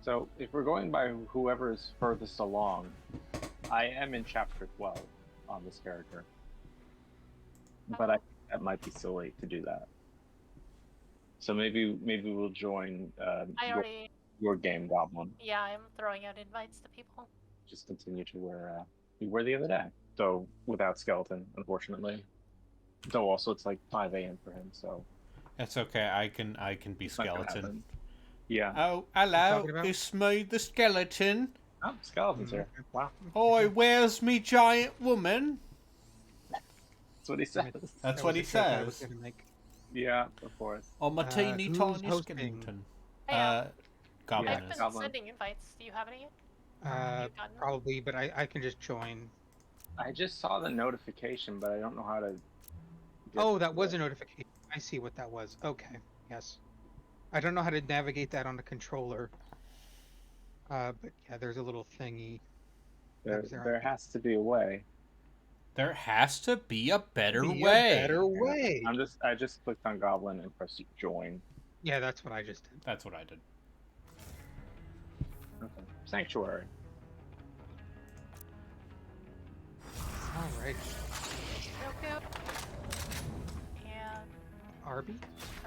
So if we're going by whoever is furthest along, I am in chapter 12 on this character, but I think that might be silly to do that. So maybe we'll join I already. your game, Goblin. Yeah, I'm throwing out invites to people. Just continue to where we were the other day. So without skeleton, unfortunately. Though also it's like 5 a.m. for him, so That's okay. I can be it's not gonna skeleton. happen. Yeah. Oh, You hello. talking about? It's me, the skeleton. Oh, skeleton's here. Okay. Wow. Oi, where's me giant woman? That's what he says. That's That what was he a joke I was says. gonna make. Yeah, of course. On my teeny who's tiny hosting? skeleton. Yeah. Goblin Yeah, I've is. been Goblin. sending invites. Do you have any? You've gotten? Probably, but I can just join. I just saw the notification, but I don't know how to. Oh, that was a notification. I see what that was. Okay, yes. I don't know how to navigate that on the controller. But yeah, there's a little thingy. There has to be a way. There has to be a better Be way. a better way. I just clicked on Goblin and pressed join. Yeah, that's what I just did. That's what I did. Okay. Sanctuary. All right. Joeku. And Arby?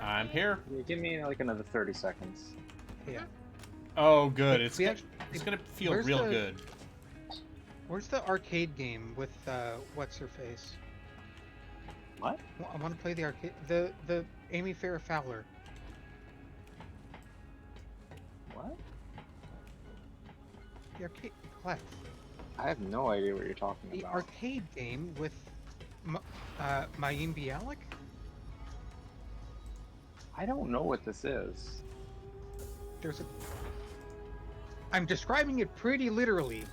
I'm here. Can you give me like another 30 seconds? Yeah. Oh, good. It's We go- actually- it's gonna feel where's real the- good. Where's the arcade game with what's her face? What? I want to play the arcade. The Amy Farrah Fowler. What? The arcade. What? I have no idea what you're talking The about. arcade game with Mayim Bialik? I don't know what this is. There's a. I'm describing it pretty literally.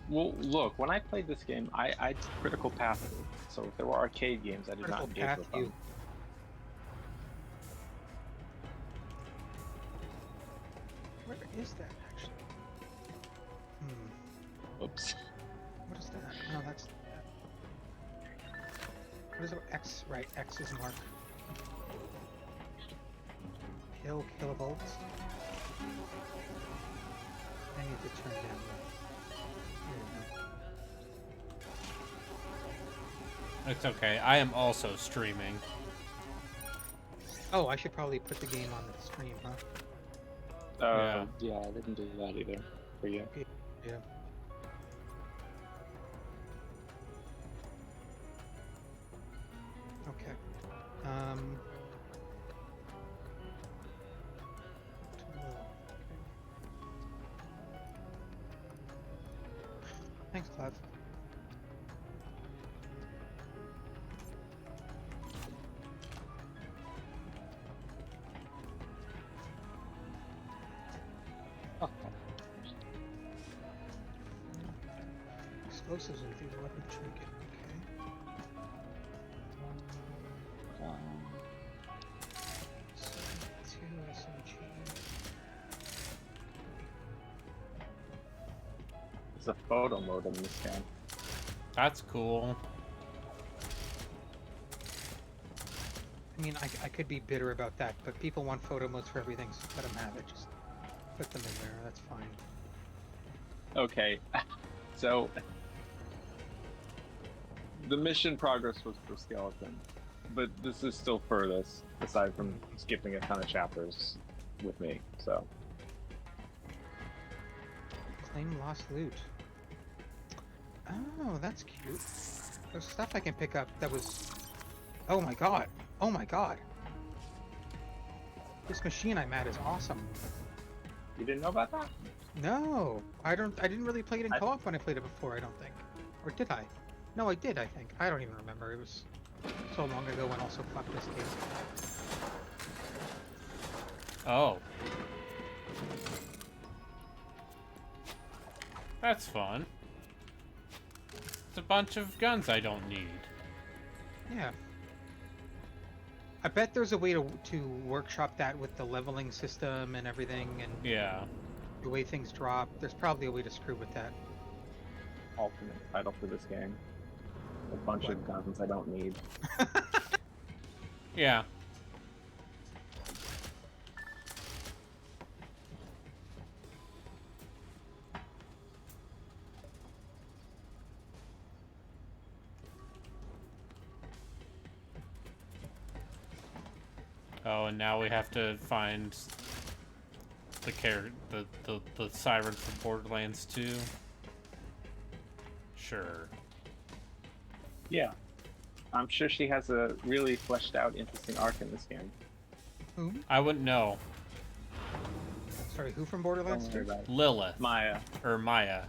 Well, look, when I played this game, I critical pathed it. So if there were arcade games, I did Critical not engage path with you. them. Where is that actually? Oops. What is that? No, that's. What is it? X, right? X is mark. Kilovolts. I need to turn down the. Here we go. It's okay. I am also streaming. Oh, I should probably put the game on the stream, huh? Yeah, I didn't do that either for you. Yeah. Okay. Thanks, Glav. Okay. Explosives and the weapon trinket. Okay. Um, 2 SMG. There's a photo mode in this game. That's cool. I mean, I could be bitter about that, but people want photo modes for everything, so let them have it. Just put them in there, that's fine. Okay, so the mission progress was for Skeleton, but this is still furthest, aside from skipping a ton of chapters with me, so. Claim lost loot. Oh, that's cute. There's stuff I can pick up that was... Oh my god! Oh my god! This machine I'm at is awesome. You didn't know about that? No! I didn't really play it in co-op when I played it before, I don't think. Or did I? No, I did, I think. I don't even remember. It was so long ago when also fuck this game. Oh. That's fun. It's a bunch of guns I don't need. Yeah. I bet there's a way to workshop that with the leveling system and everything, and Yeah. the way things drop. There's probably a way to screw with that. Ultimate title for this game. A bunch of guns I don't need. Yeah. Oh, and now we have to find the siren from Borderlands 2. Sure. Yeah. I'm sure she has a really fleshed out, interesting arc in this game. Who? I wouldn't know. Sorry, who from Borderlands Don't worry 2? about it. Lilith. Maya. Or Maya.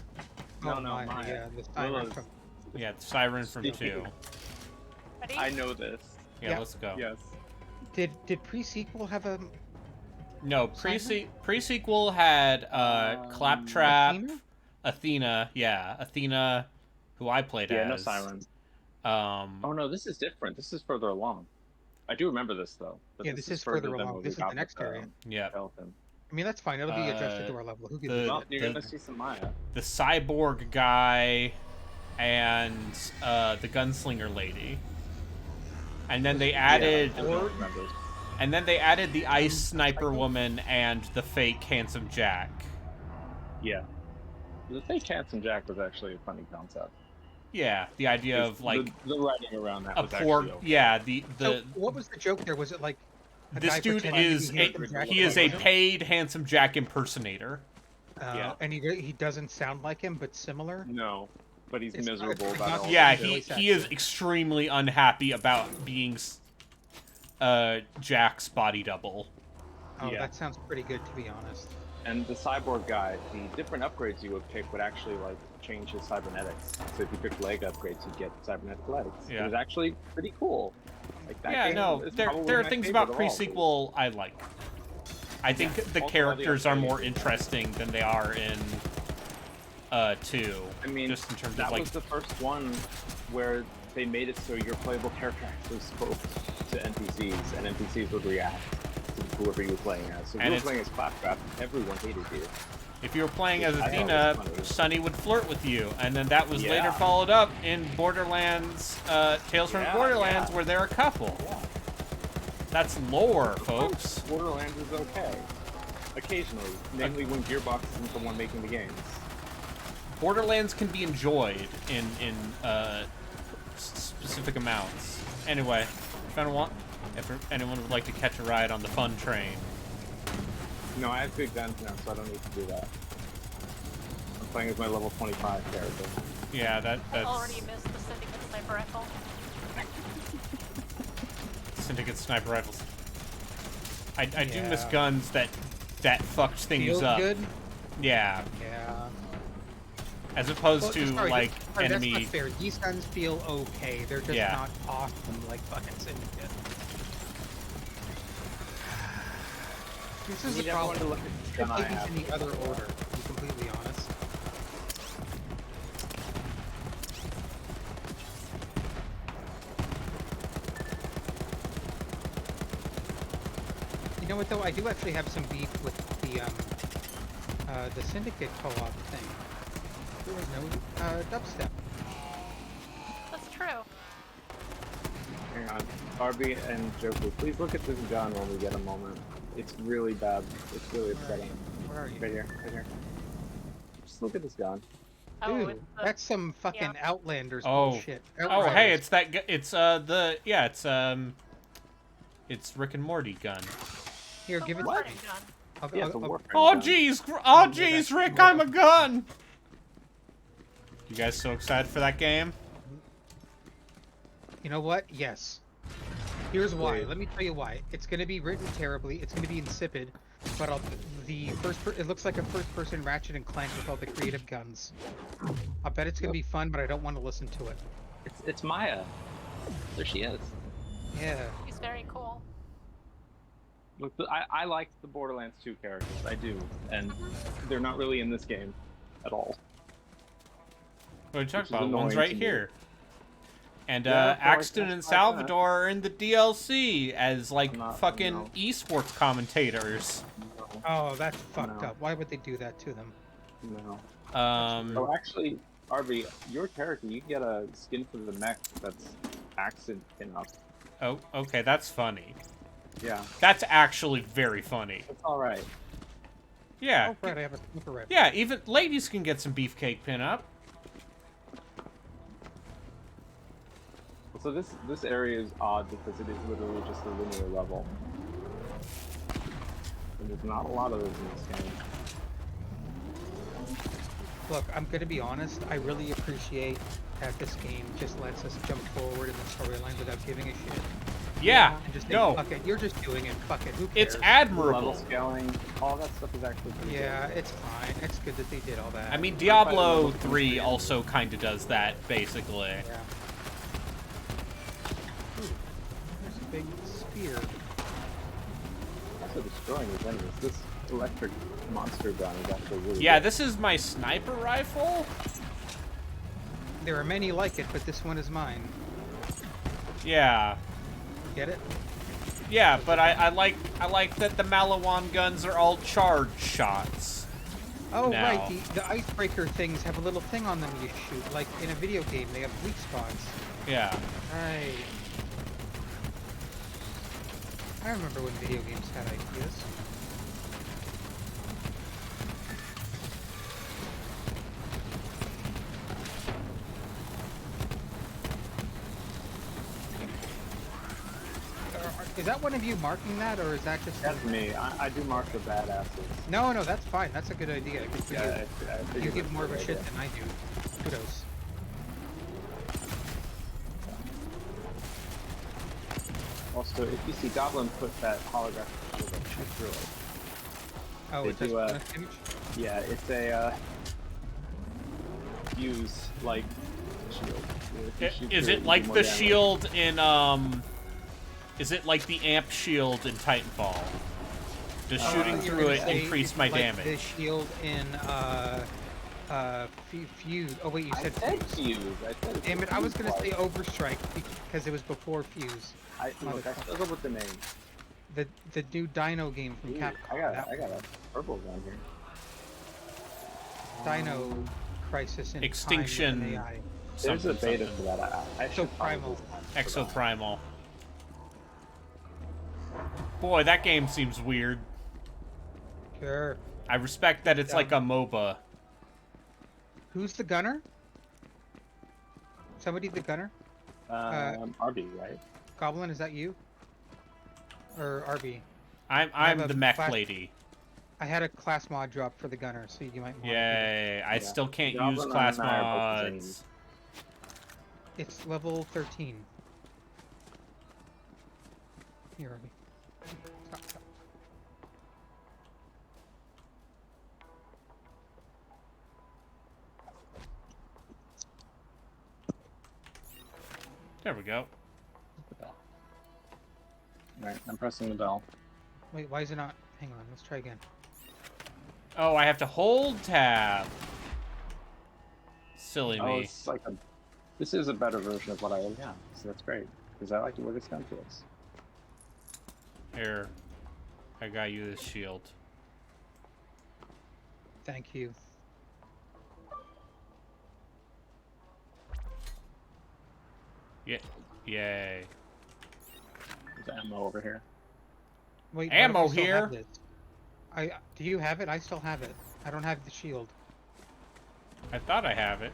No, Maya. Yeah, the siren Lilith. from... Yeah, the siren from 2. Ready? I know this. Yeah, Yeah. let's go. Yes. Did pre-sequel have a... No, Siren? pre-sequel had Claptrap, Athena? Athena, who I played Yeah, as. no siren. Oh no, this is different. This is further along. I do remember this though. But Yeah, this is further than along. what This we is the got next with, area. Yeah. Skeleton. I mean, that's fine. It'll be adjusted to our level. Who gives a Well, shit? you're gonna see some Maya. The cyborg guy and the gunslinger lady. And then they added I don't remember. and then they added the ice sniper woman and the fake handsome Jack. Yeah. The fake handsome Jack was actually a funny concept. Yeah, the idea of like the writing around that a was poor actually okay. yeah, So, what was the joke there? Was it like... a this guy dude pretending to is be Handsome Jack he is a but paid handsome Jack impersonator. Yeah. and he doesn't sound like him, but similar? No, but he's It's not- miserable it's about not- it all. Yeah, really he is sad. extremely unhappy about being Jack's body double. Oh, Yeah. that sounds pretty good, to be honest. And the cyborg guy, the different upgrades you would pick would actually like change his cybernetics. So if you pick leg upgrades, you'd get cybernetic legs. Yeah. It was actually pretty cool. Like, that Yeah, game no, is there probably are my things favorite about of all. pre-sequel I like. I think the Also, characters all are the more upgrades. interesting than they are in 2. I mean, just in terms that of like was the first one where they made it so your playable character actually spoke to NPCs, and NPCs would react to whoever you were playing as. So if And you were it's- playing as Claptrap, everyone hated you. if you were playing as I thought it Athena, was funny. Sunny would flirt with you, and then that was later Yeah. followed up in Borderlands, Tales from Yeah, Borderlands, yeah. where they're a couple. Yeah. That's lore, folks. Borderlands is okay. Occasionally, namely when Gearbox isn't the one making the games. Borderlands can be enjoyed in specific amounts. Anyway, if anyone would like to catch a ride on the fun train, No, I have good guns now, so I don't need to do that. I'm playing as my level 25 character. yeah, I that's already missed the Syndicate sniper rifle. Syndicate sniper rifles. I do miss Yeah. guns that fucked things Feels up. good? Yeah, Yeah. as opposed Well, to sorry, like sorry, enemy. That's not fair. These guns feel okay. They're just Yeah. not awesome like fucking Syndicate. This is You the never want problem. to look at the Should gun I take these have. in the other order, to be completely honest. You know what though? I do actually have some beef with the Syndicate co-op thing. There was no dubstep. That's true. Hang on. Barbie and Joeku, please look at this gun when we get a moment. It's really bad. It's really upsetting. Where are you? Right here, right here. Just look at this gun. Oh, Dude, it's the- that's some fucking Outlanders Oh. bullshit. Oh, Outriders. hey, it's Rick and Morty gun. Here, the give it. warframe gun. Yeah, it's a I'll- Warframe Oh gun. jeez, Rick, I'm a gun. You guys so excited for that game? You know what? Yes. Here's why. Wait. Let me tell you why. It's going to be written terribly. It's going to be insipid. But it looks like a first-person Ratchet and Clank with all the creative guns. I bet it's going to be fun, but I don't want to listen to it. It's Maya. There she is. Yeah. He's very cool. Look, I like the Borderlands 2 characters. I do, and they're not really in this game at all. What are you Which talking is about? One's annoying right to me. here. And Yeah, of course, Axton and that's like that. Salvador are in the DLC as like Not- fucking no. esports commentators. Oh, that's fucked No. up. Why would they do that to them? No. Um, Oh, actually, Arby, your character, you get a skin for the mech that's Axton pinup. oh, okay, that's funny. Yeah, That's actually very funny. it's all right. Yeah, Oh, right, I have a sniper rifle. yeah. Even ladies can get some beefcake pinup. So this area is odd because it is literally just a linear level. and there's not a lot of those in this game. Look, I'm gonna be honest. I really appreciate that this game just lets us jump forward in the storyline without giving a shit. Yeah, And just say, no, fuck it, you're just doing it. Fuck it, who cares? it's Level admirable. scaling, all that stuff is actually pretty Yeah, good. it's fine. It's good that they did all that. I mean, Diablo 3 also kind of does that, basically. Yeah. Ooh, there's a big spear. Also destroying these enemies. This electric monster gun is actually really Yeah, good. this is my sniper rifle. There are many like it, but this one is mine. Yeah, Get it? yeah, but I like that the Malawan guns are all charge shots. Oh, Now. right. The icebreaker things have a little thing on them you shoot. Like in a video game, they have weak spots. Yeah. Right. I remember when video games had ideas. Is that one of you marking that, or is that just... That's me. I do mark the badasses. No, no, that's fine. That's a good idea. Good for Yeah, you. I You figured give that's more of a good shit idea. than I do. Kudos. Also, if you see Goblin put that holographic shield and shoot through it. Oh, They it's a do, bonus image? Yeah, it's a fuse like shield. If you shoot Is through it you like do the more damage. shield in Is it like the amp shield in Titanfall? Does shooting You were through gonna it say increase it's my like damage? the shield in Fuse. Oh wait, you I said said Fuse. fuse. I said it's Damn it! I was gonna fuse say Overstrike because it was before Fuse. Look, I struggle with the name. The new Dino game from Ooh, Capcom. I got a purple gun here. Dino Crisis in Extinction. Time with an AI. There's a Something, beta something. for that. I So should probably Primal. hunt for that. Exoprimal. Boy, that game seems weird. Sure. I respect that it's like a MOBA. Who's the gunner? Somebody the gunner? RB, right? Goblin, is that you? Or RB? I'm have a the mech flash- lady. I had a class mod drop for the gunner, so you might want Yay! I Yeah. still can't Goblin use and class I are both the mods. same. It's level 13. Here, RB. Stop, stop. There we go. Alright, I'm pressing the bell. Wait, why is it not? Hang on, let's try again. Oh, I have to hold tab. Silly Oh, me. it's like a. This is a better version of what I am now, so that's great. Because I like what it's done to us. Here, I got you this shield. Thank you. Yeah, yay. There's ammo over here. Wait, what if Ammo I still have here? this? Do you have it? I still have it. I don't have the shield. I thought I have it.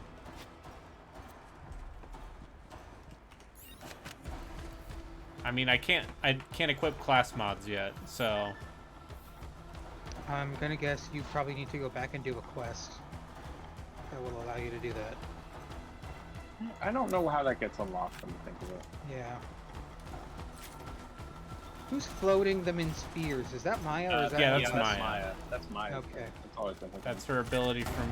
I mean, I can't equip class mods yet, so I'm gonna guess you probably need to go back and do a quest that will allow you to do that. I don't know how that gets unlocked when you think of it. Yeah. Who's floating them in spears? Is that Maya or is that yeah, that's That's Maya. Maya. That's Maya. Okay. That's always been like that's her ability from.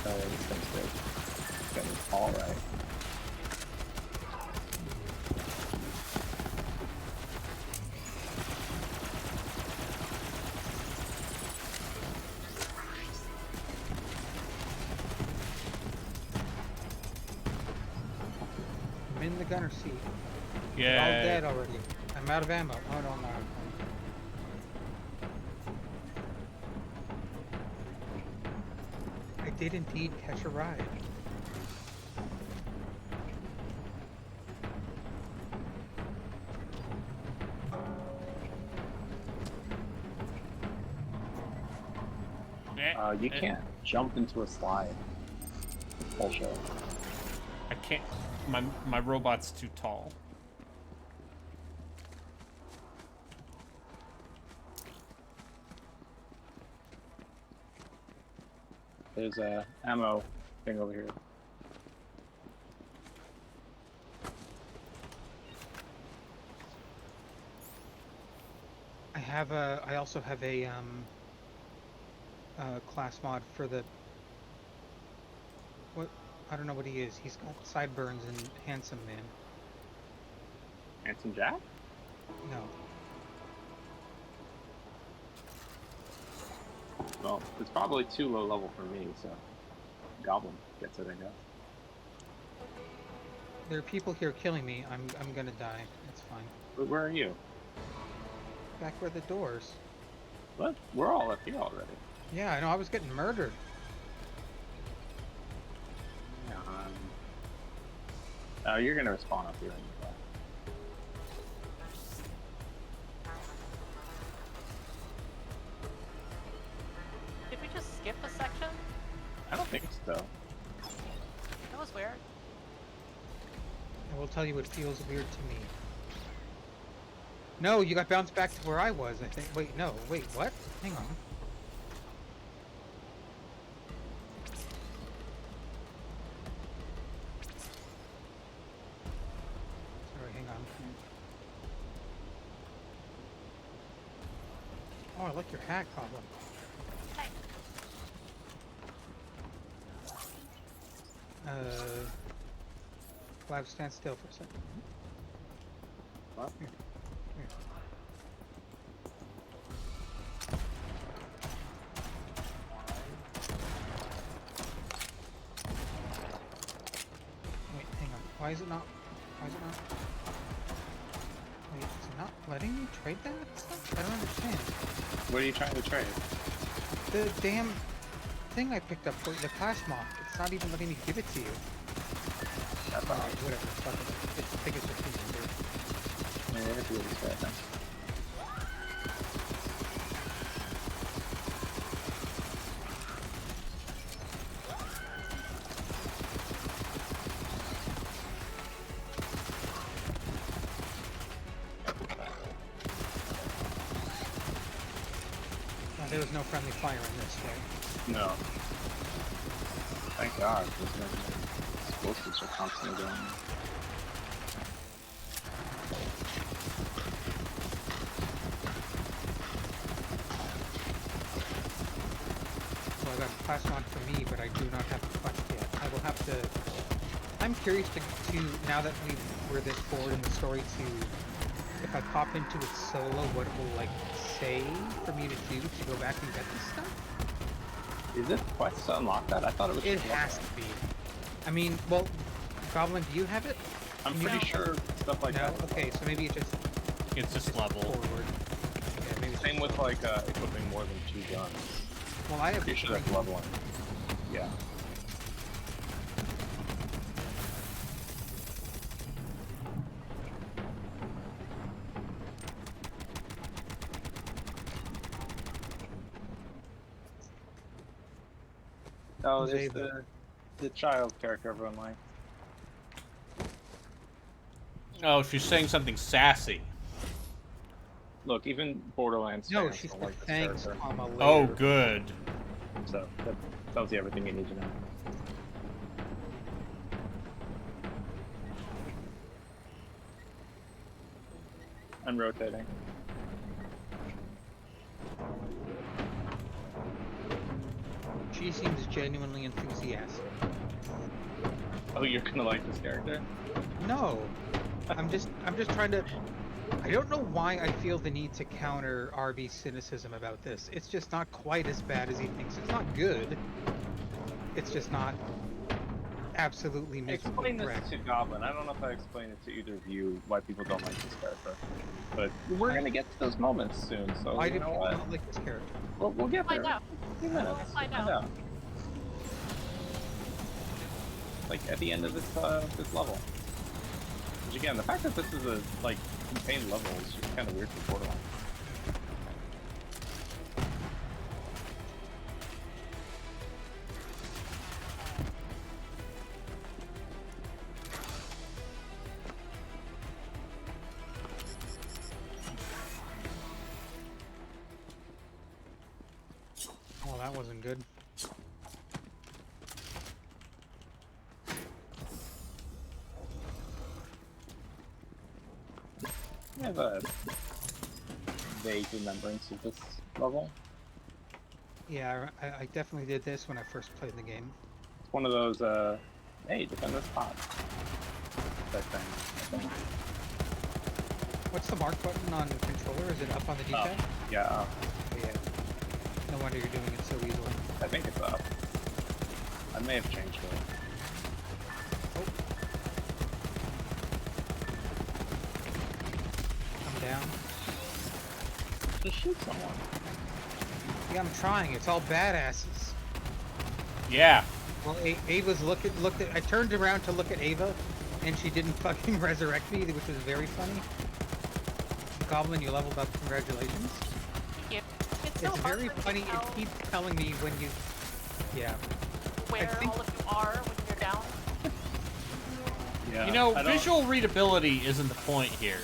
this thing's good. Got it all right. I'm in the gunner seat. They're Yeah. all dead already. I'm out of ammo. Oh no, no. I did indeed catch a ride. You can't jump into a slide. Bullshit. I can't. My robot's too tall. There's a ammo thing over here. I also have a class mod for the what I don't know what he is. He's got sideburns and handsome man. Handsome Jack? No. Well, it's probably too low level for me, so Goblin gets it, I guess. There are people here killing me. I'm gonna die. It's fine. But where are you? Back where the doors. What? We're all up here already. Yeah, I know. I was getting murdered. Oh, you're gonna respawn up here anyway. Did we just skip a section? I don't think so. That was weird. I will tell you, it feels weird to me. No, you got bounced back to where I was, I think. Wait, no. Wait, what? Hang on. Sorry, hang on. Oh, I like your hat, Goblin. Hey. Glav, stand still for a second. What? Here. Here. Wait, hang on. Why is it not? Wait, is it not letting me trade that stuff? I don't understand. What are you trying to trade? The damn thing I picked up for the class mod. It's not even letting me give it to you. That's Alright, all. whatever. Fuck it. I think it's just easier. Yeah, that's what he's right now. There was no friendly fire in this, right? No. Thank God, there's no explosives are constantly going. So I got a class mod for me, but I do not have a quest yet. I will have to... I'm curious to now that we're this forward in the story, to if I pop into it solo, what it will like say for me to do to go back and get this stuff. Is it quest to unlock that? I thought it was. It just has level. to be. I mean, well, Goblin, do you have it? I'm You pretty know- sure stuff like No. that. Okay, so maybe it just It's just level. forward. Yeah, maybe it's Same just with level. like equipping more than 2 guns. Well, I have Pretty sure that's three. leveling. Yeah. Oh, Who's there's Ava? the child character everyone likes. Oh, she's saying something sassy. Look, even Borderlands No, fans she's don't the like this thanks, character. comma, later. Oh, good. So that tells you everything you need to know. I'm rotating. She seems genuinely enthusiastic. Oh, you're gonna like this character? No, I'm just trying to. I don't know why I feel the need to counter RB's cynicism about this. It's just not quite as bad as he thinks. It's not good. It's just not absolutely miserably Explain this correct. to Goblin. I don't know if I explained it to either of you why people don't like this character, but we're gonna get to those moments soon. So Why you do know people what? not like this character? We'll get there. Find out. A few minutes. We'll find out. Like at the end of this level. Which again, the fact that this is a like contained level is just kind of weird for Borderlands. I have a vague remembrance of this level. Yeah, I definitely did this when I first played the game. It's one of those, hey, defend this spot. That thing, I think. What's the mark button on the controller? Is it up on the D-pad? Yeah, Oh, yeah. No wonder you're doing it so easily. I think it's up. I may have changed it. Oh. I'm down. Just shoot someone. Yeah, I'm trying. It's all badasses. Yeah. Well, Ava's looked at. I turned around to look at Ava, and she didn't fucking resurrect me, which was very funny. Goblin, you leveled up. Congratulations. Thank you. It's so It's hard very for me to funny. tell It keeps telling me when you. Yeah. where think- all of you are when you're down. Yeah. You know, I don't- visual readability isn't the point here.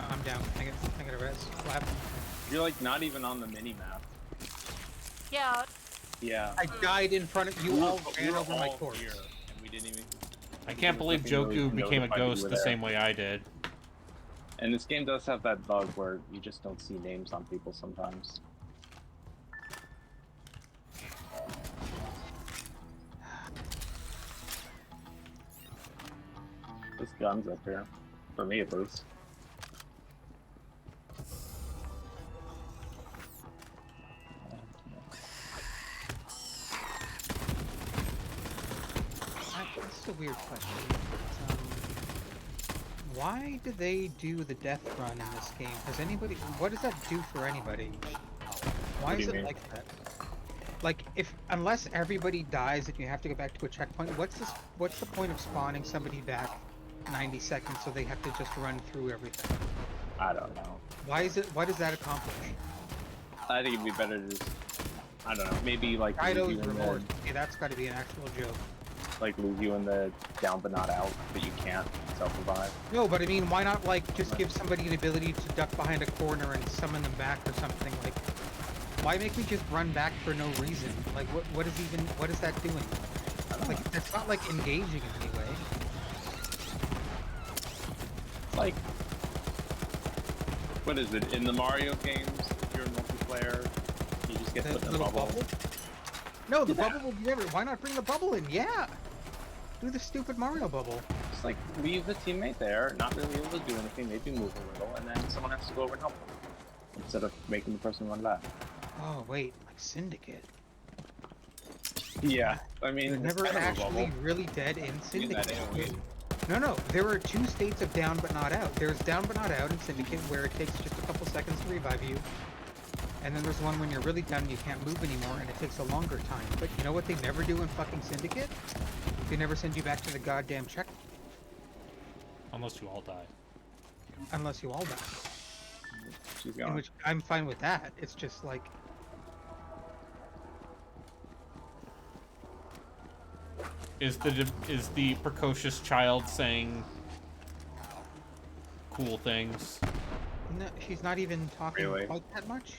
I'm down. I got a res. Flap. You're like not even on the mini map. Yeah, Yeah. I died in front of you. All We ran were over my all corpse. here, and we didn't even. I can't believe Nothing really Joeku became a notified you ghost were the there. same way I did. And this game does have that bug where you just don't see names on people sometimes. This gun's up here. For me, at least. This is a weird question. Um, why do they do the death run in this game? Has anybody? What does that do for anybody? Why What do is you it mean? like that? Like, unless everybody dies and you have to go back to a checkpoint, what's the point of spawning somebody back 90 seconds so they have to just run through everything? I don't know. What does that accomplish? I think it'd be better to just, I don't know, maybe like leave Kaido's you in remorse. Okay, that's got to be an actual joke. like leave you in the down but not out, but you can't self-revive. No, but I mean, why not like just give somebody an ability to duck behind a corner and summon them back or something? Like, why make me just run back for no reason? Like, what is that doing? Like, that's not like engaging in any way. Like, what is it, in the Mario games, if you're in multiplayer, you just get The put in a little bubble. bubble? No, the Yeah. bubble will never. Why not bring the bubble in? Yeah, do the stupid Mario bubble. Just like, leave the teammate there, not really able to do anything, maybe move a little, and then someone has to go over and help them. Instead of making the person run back. Oh wait, like Syndicate. Yeah, I mean, You're it's never kind of a actually bubble. really dead in In that Syndicate. AoE. No, there are two states of down but not out. There's down but not out in Syndicate where it takes just a couple seconds to revive you. And then there's one when you're really down and you can't move anymore and it takes a longer time. But you know what they never do in fucking Syndicate? They never send you back to the goddamn check Unless you all die. unless you all die. She's In gone. which I'm fine with that. It's just like Is the precocious child saying cool things? no, she's not even talking Really? quite that much.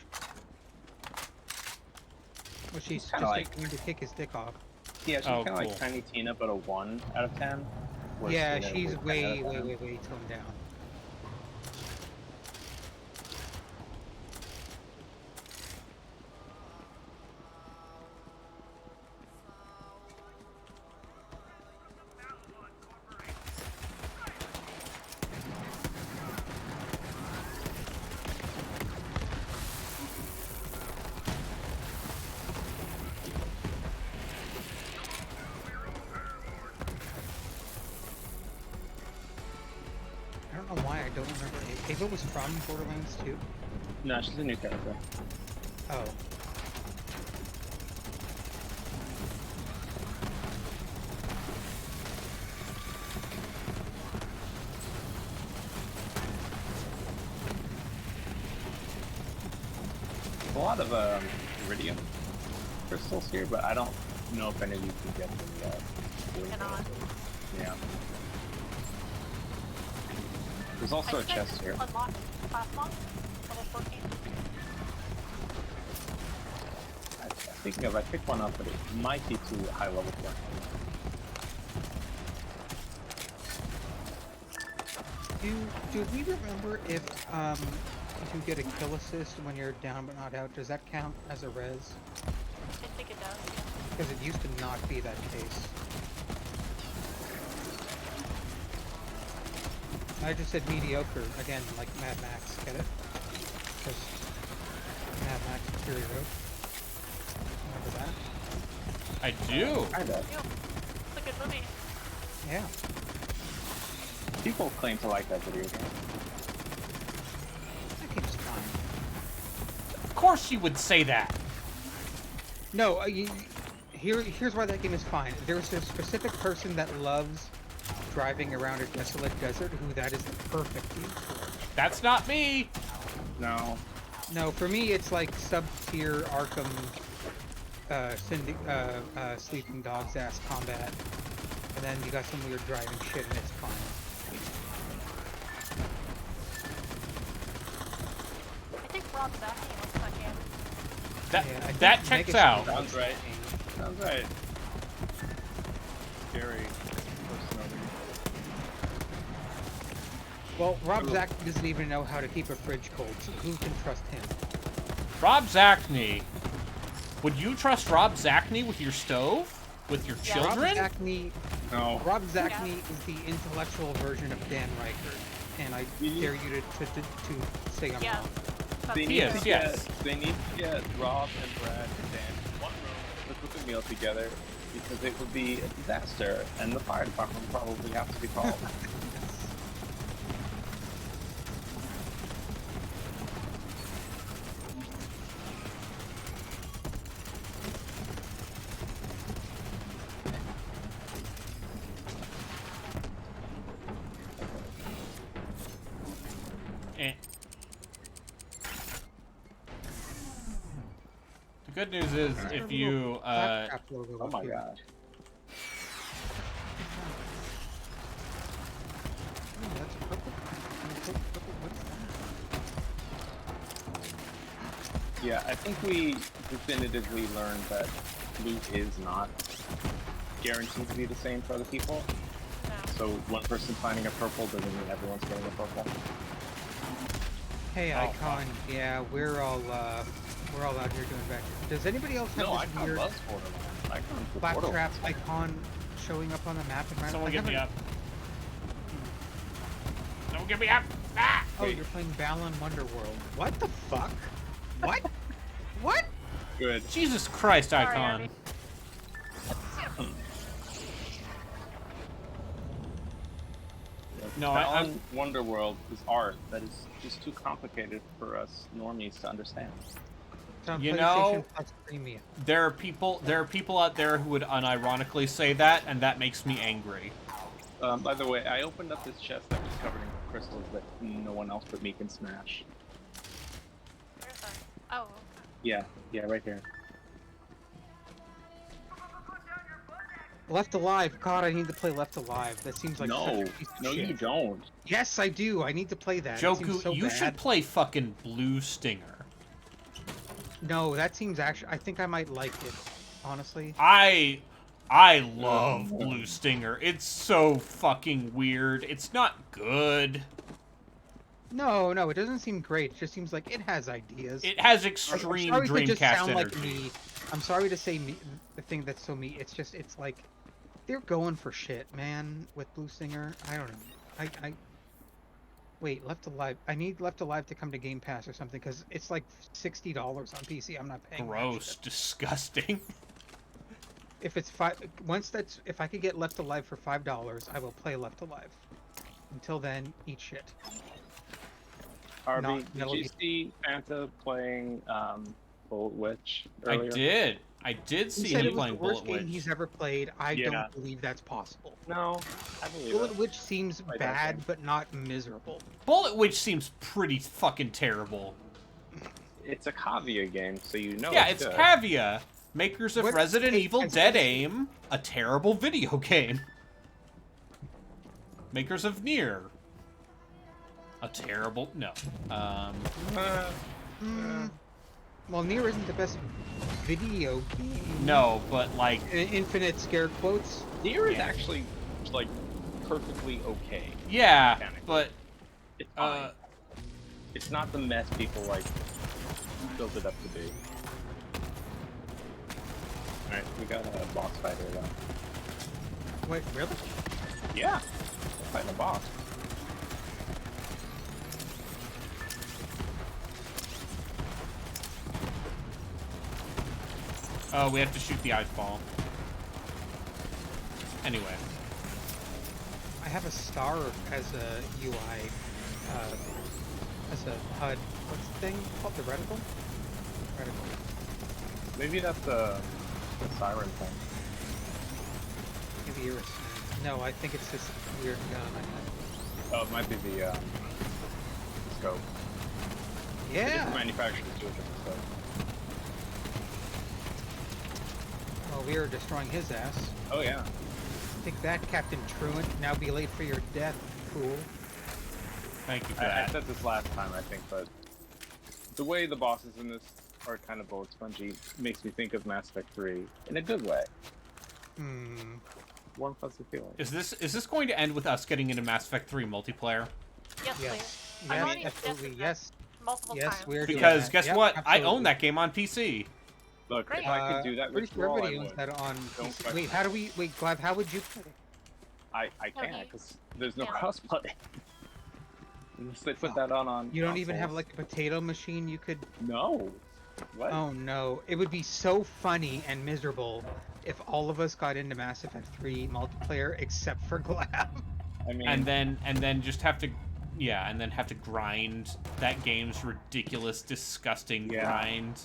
Well, she's just kinda like- going to kick his dick off. Yeah, she's Oh, kind of cool. like Tiny Tina, but a 1 out of 10. whereas Yeah, Tina she's was 10 way, out of way, 10. way toned down. I don't know why I don't remember. Ava was from Borderlands 2? No, she's a new character. Oh. There's a lot of iridium crystals here, but I don't know if any of you can get them yet. Cannot. Yeah. There's also a I think chest here. Unlocked plasma, level 14. Thinking of, I picked one up, but it might be too high level for me. Do we remember if you get a kill assist when you're down but not out? Does that count as a res? I think it does. Because it used to not be that case. I just said mediocre again, like Mad Max. Get it? Because Mad Max Fury Road. Remember that? I do. Kinda. It's a good movie. Yeah. People claim to like that video game. That game's fine. Of course you would say that. No, here's why that game is fine. There's a specific person that loves driving around a desolate desert who that is the perfect game for. That's not me. No. No, for me it's like sub-tier Arkham, Sleeping Dogs ass combat, and then you got some weird driving shit and it's fine. I think Rob Zacny wants that game. That Yeah, I think that checks Mega out. City Sounds right. game. Sounds right. Scary. Personally. Well, Rob Zacny doesn't even know how to keep a fridge cold, so who can trust him? Rob Zacny. Would you trust Rob Zacny with your stove? With your Yeah. children? Rob Zacny, No. Rob Zacny is the intellectual version of Dan Reichert, and I dare you to say I'm Yeah. wrong. That's They He need is, to yes. get. They need to get Rob and Brad and Dan in one room to cook a meal together because it would be a disaster, and the fire department would probably have to be called. Eh. The good news is if you Claptrap logo Oh up my here. god. Oh, that's purple. What's that? Yeah, I think we definitively learned that loot is not guaranteed to be the same for other people. No. So one person finding a purple doesn't mean everyone's getting a purple. Hey, Oh, Icon. Yeah, we're all out here doing back. Does anybody else have No, I this can't weird buzz Borderlands. I can't for Claptrap Borderlands. icon showing up on the map? And someone I get me haven't- up. Someone get me up. Ah! Oh, you're playing Balan Wonderworld. What the fuck? What? What? Good. Jesus Christ, Sorry, Icon. Arby. No, Balan Wonderworld is art that is just too complicated for us normies to understand. It's on You PlayStation know- Plus Premium. There are people out there who would unironically say that, and that makes me angry. By the way, I opened up this chest that was covered in crystals that no one else but me can smash. Where's that? Oh, okay. Yeah, right here. Left Alive. God, I need to play Left Alive. That seems like such No, a piece of no, shit. you don't. Yes, I do. I need to play that. It seems Joku, so you bad. should play fucking Blue Stinger. No, that seems actually. I think I might like it. Honestly. I love Blue Stinger. It's so fucking weird. It's not good. No, it doesn't seem great. It just seems like it has ideas. It has I'm extreme sorry to just Dreamcast sound energy. like me. I'm sorry to say me, the thing that's so me. It's just, it's like, they're going for shit, man, with Blue Stinger. I don't know. Wait, Left Alive. I need Left Alive to come to Game Pass or something, because it's like $60 on PC. I'm not paying that Gross, shit. disgusting. If it's if I could get Left Alive for $5, I will play Left Alive. Until then, eat shit. Harvey, did Metal you Gear. see Fanta playing Bullet Witch earlier? I did He see said him it was playing the worst Bullet game Witch. he's ever played. I Yeah. don't believe that's possible. No, I believe Bullet it. Witch seems I don't bad, think. but not miserable. Bullet Witch seems pretty fucking terrible. It's a Kavia game, so you know Yeah, it's it's good. Cavia, makers of What- Resident hey, Evil has- Dead Aim, a terrible video game. Makers of Nier, a terrible no. Well, Nier isn't the best video game. No, but like Infinite scare quotes. Nier is actually like perfectly okay. yeah, Mechanically. but It's fine. It's not the mess people like built it up to be. Alright, we got a boss fight here though. Wait, really? Yeah, we're fighting a boss. Oh, we have to shoot the ice ball. Anyway. I have a star as a UI, as a HUD. What's the thing called? The reticle? Reticle. Maybe that's the siren thing. Maybe you're a... No, I think it's this weird gun I have. Oh, it might be the scope. Yeah! It's manufactured to a different scope. Well, we are destroying his ass. Oh yeah. Take that, Captain Truant. Now be late for your death, fool. Thank you for I that. said this last time, I think, but the way the bosses in this are kind of bullet spongy makes me think of Mass Effect 3 in a good way. Hmm. Warm fuzzy feeling. Is this going to end with us getting into Mass Effect 3 multiplayer? Yes, Yes. please. I've Yes, already absolutely. suggested Yes. that multiple Yes, times. we're doing Because that. guess Yep, what? I absolutely. own that game on PC. Look, Great. if I could do that Pretty with sure Brawl, everybody I owns would. that on Don't PC. fuck- Wait, how do we... Wait, Glav, how would you play it? I No, can't, you- because there's no yeah. crossplay. Unless they put that on You don't even have, consoles. like, a potato machine you could... No. What? Oh, no. It would be so funny and miserable if all of us got into Mass Effect 3 multiplayer except for Glav. I mean, And then just have to have to grind that game's ridiculous, disgusting Yeah. grind.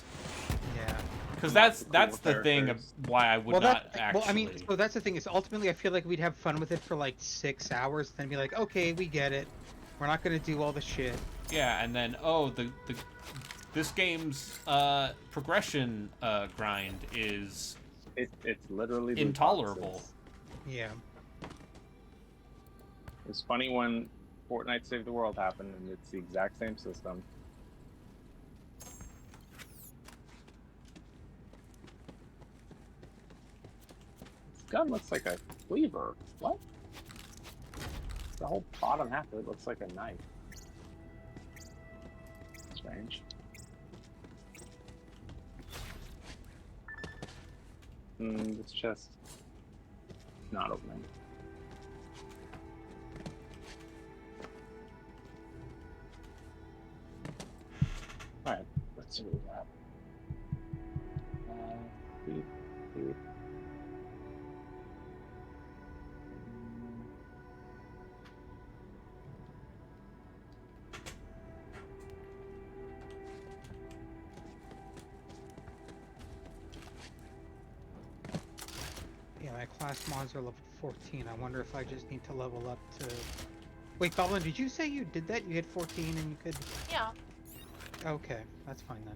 Yeah. Because Lots that's of cool the thing of characters. why I would Well, not that, actually. well, I mean, so that's the thing is ultimately I feel like we'd have fun with it for like 6 hours, then be like, okay, we get it. We're not gonna do all the shit. Yeah, and then this game's progression grind is it's literally the intolerable. boxes. Yeah. It's funny when Fortnite Save the World happened, and it's the exact same system. This gun looks like a cleaver. What? The whole bottom half of it looks like a knife. Strange. This chest not opening. Alright, let's see what we got. Beep, beep. Yeah, my class mods are level 14. I wonder if I just need to level up to... Wait, Goblin, did you say you did that? You hit 14 and you could... Yeah. Okay, that's fine then.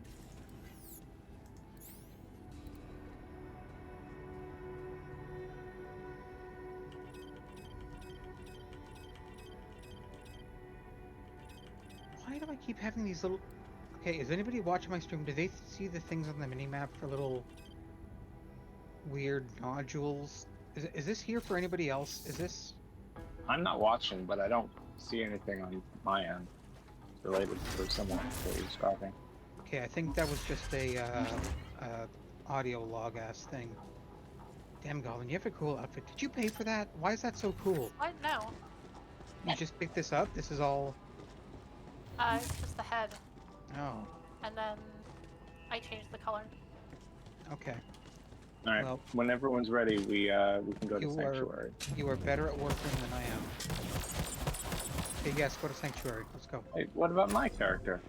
Why do I keep having these little... Okay, is anybody watching my stream? Do they see the things on the minimap for little weird nodules? Is this here for anybody else? Is this... I'm not watching, but I don't see anything on my end related to someone that you're describing. Okay, I think that was just a audio log ass thing. Damn, Goblin, you have a cool outfit. Did you pay for that? Why is that so cool? What? No. You just picked this up? This is all... It's just the head, Oh, and then I changed the color. okay. All right, Well- when everyone's ready, we can go to You are- Sanctuary. You are better at working than I am. Okay, yes, go to Sanctuary. Let's go. Hey, what about my character?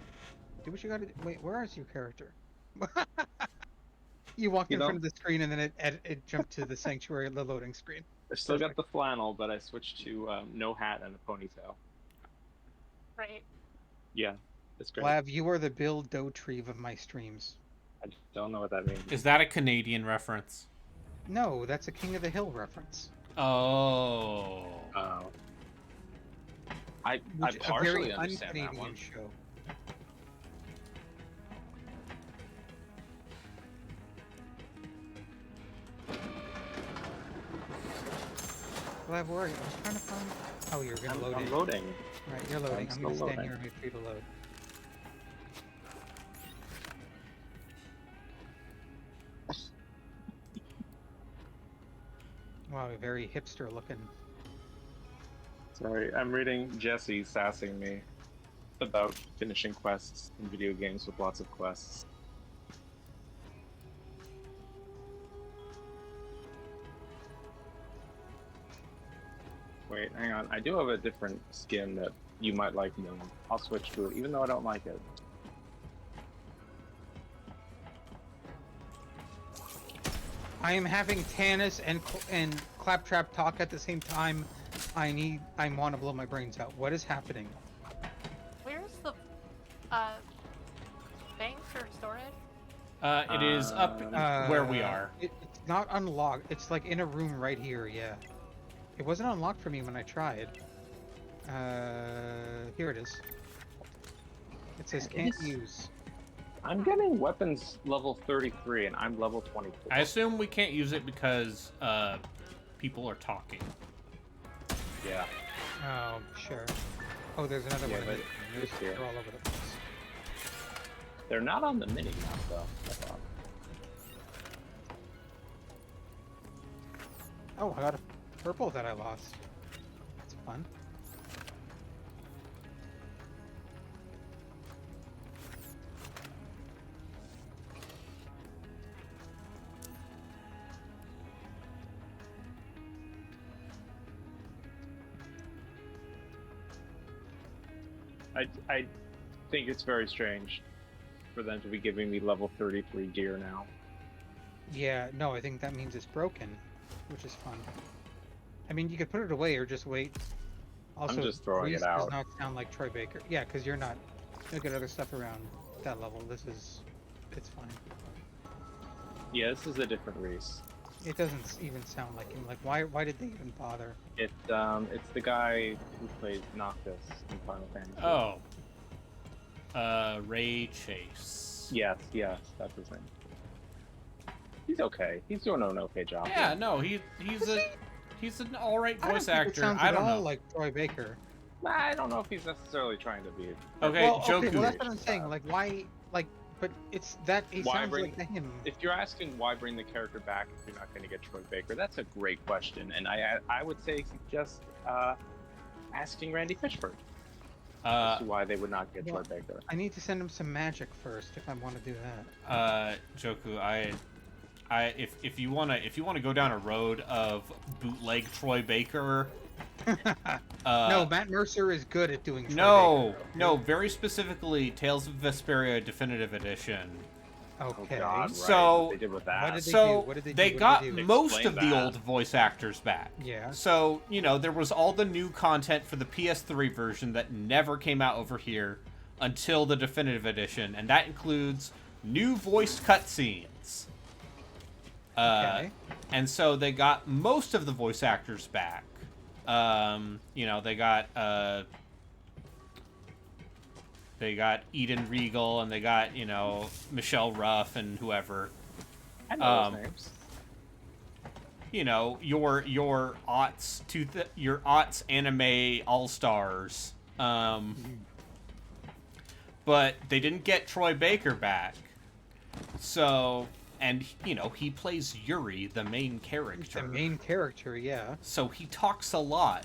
Do what you gotta do. Wait, where is your character? You walked You in know- front of the screen and then it jumped to the Sanctuary, the loading screen. I still got Perfect. the flannel, but I switched to no hat and a ponytail. Right. Yeah, it's great. Glav, you are the Bill Dotrieve of my streams. I don't know what that means. Is that a Canadian reference? No, that's a King of the Hill reference. Oh. I Which, a partially very understand that un-Canadian one. show. Glav, where are you? I was trying to find... Oh, you're gonna load I'm in. loading. Right, you're loading. I'm I'm gonna still stand loading. here and wait for you to load. Wow, very hipster looking. Sorry, I'm reading Jesse sassing me about finishing quests in video games with lots of quests. Wait, hang on. I do have a different skin that you might like more. I'll switch to it, even though I don't like it. I am having Tannis and Claptrap talk at the same time. I want to blow my brains out. What is happening? Where's the bank or storage? It is up where we are. It's not unlocked. It's like in a room right here. Yeah, it wasn't unlocked for me when I tried. Here it is. It says can't use. I'm getting weapons level 33 and I'm level 24. I assume we can't use it because people are talking. Yeah. Oh, sure. Oh, there's another Yeah, one. but They're all over the place. They're not on the mini map though, I thought. Oh, I got a purple that I lost. That's fun. I think it's very strange for them to be giving me level 33 gear now. Yeah, no, I think that means it's broken, which is fun. I mean, you could put it away or just wait. Also, just throwing Reese it out. does not sound like Troy Baker. Yeah, because you're not. Look at other stuff around that level. It's fine. Yeah, this is a different Reese. It doesn't even sound like him. Like, why did they even bother? It's the guy who plays Noctis in Final Fantasy. Oh. Ray Chase. Yes, that's his name. He's okay. He's doing an okay job. Yeah, no, he's an alright voice actor. Sounds I at don't all know. like Troy Baker. I don't know if he's necessarily trying to be. Okay, Well, Joeku. well, that's what I'm saying. Like, why? Like, but it's that. It Why sounds bring- like him. If you're asking why bring the character back if you're not going to get Troy Baker, that's a great question, and I would say suggest asking Randy Fishford as to why they would not get well, Troy Baker. I need to send him some magic first if I want to do that. Joeku, if you wanna go down a road of bootleg Troy Baker, No, Matt Mercer is good at doing. Troy no, Baker. no, very specifically Tales of Vesperia Definitive Edition. Okay. Oh God, right. So- what they did with that. What did they So do? What did they do? they What did got they do? most Explain of the that. old voice actors back. Yeah. So, there was all the new content for the PS3 version that never came out over here until the Definitive Edition, and that includes new voiced cutscenes. Okay. And so they got most of the voice actors back. They got Eden Regal, and they got, Michelle Ruff and whoever. I know those names. Your aughts anime all-stars. But they didn't get Troy Baker back. So, and he plays Yuri, the main character. The main character, yeah. So he talks a lot.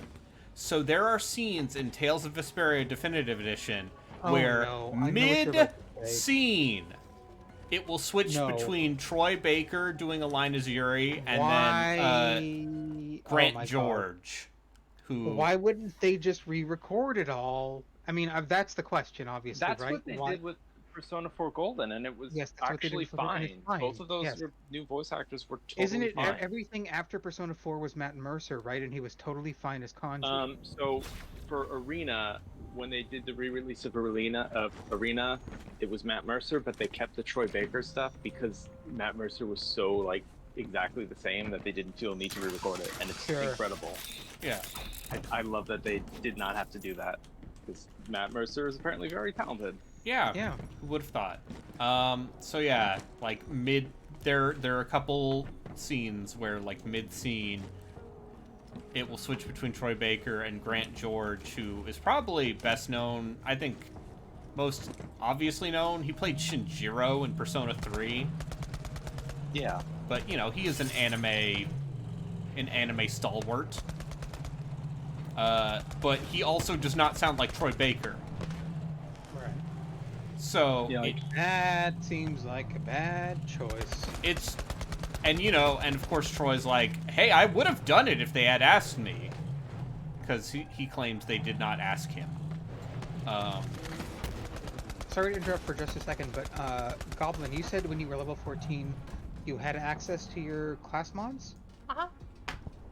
So there are scenes in Tales of Vesperia Definitive Edition Oh, where no. I know what you're about to say. mid-scene it will switch No. between Troy Baker doing a line as Yuri and Why? then Oh Grant my God. George, who Why wouldn't they just re-record it all? I mean, that's the question, obviously, That's right? what they Why- did with Persona 4 Golden, and it was Yes, that's what they did actually with Persona, and fine. it's fine, Both of those yes. new voice actors were totally Isn't it fine. everything after Persona 4 was Matt Mercer, right? And he was totally fine as Kanji. So for Arena, when they did the re-release of Arena, it was Matt Mercer, but they kept the Troy Baker stuff because Matt Mercer was so like exactly the same that they didn't feel a need to re-record it, and it's Sure. incredible. yeah. I love that they did not have to do that because Matt Mercer is apparently very talented. Yeah. Yeah. Who would have thought? So yeah, like there are a couple scenes where like mid-scene it will switch between Troy Baker and Grant George, who is probably best known, I think, most obviously known. He played Shinjiro in Persona 3. Yeah. But, you know, he is an anime stalwart. But he also does not sound like Troy Baker. Right. So, Yeah, That seems like a bad choice. it's... And, you know, and of course Troy's like, hey, I would have done it if they had asked me. Because he claims they did not ask him. Sorry to interrupt for just a second, but Goblin, you said when you were level 14, you had access to your class mods? Uh-huh.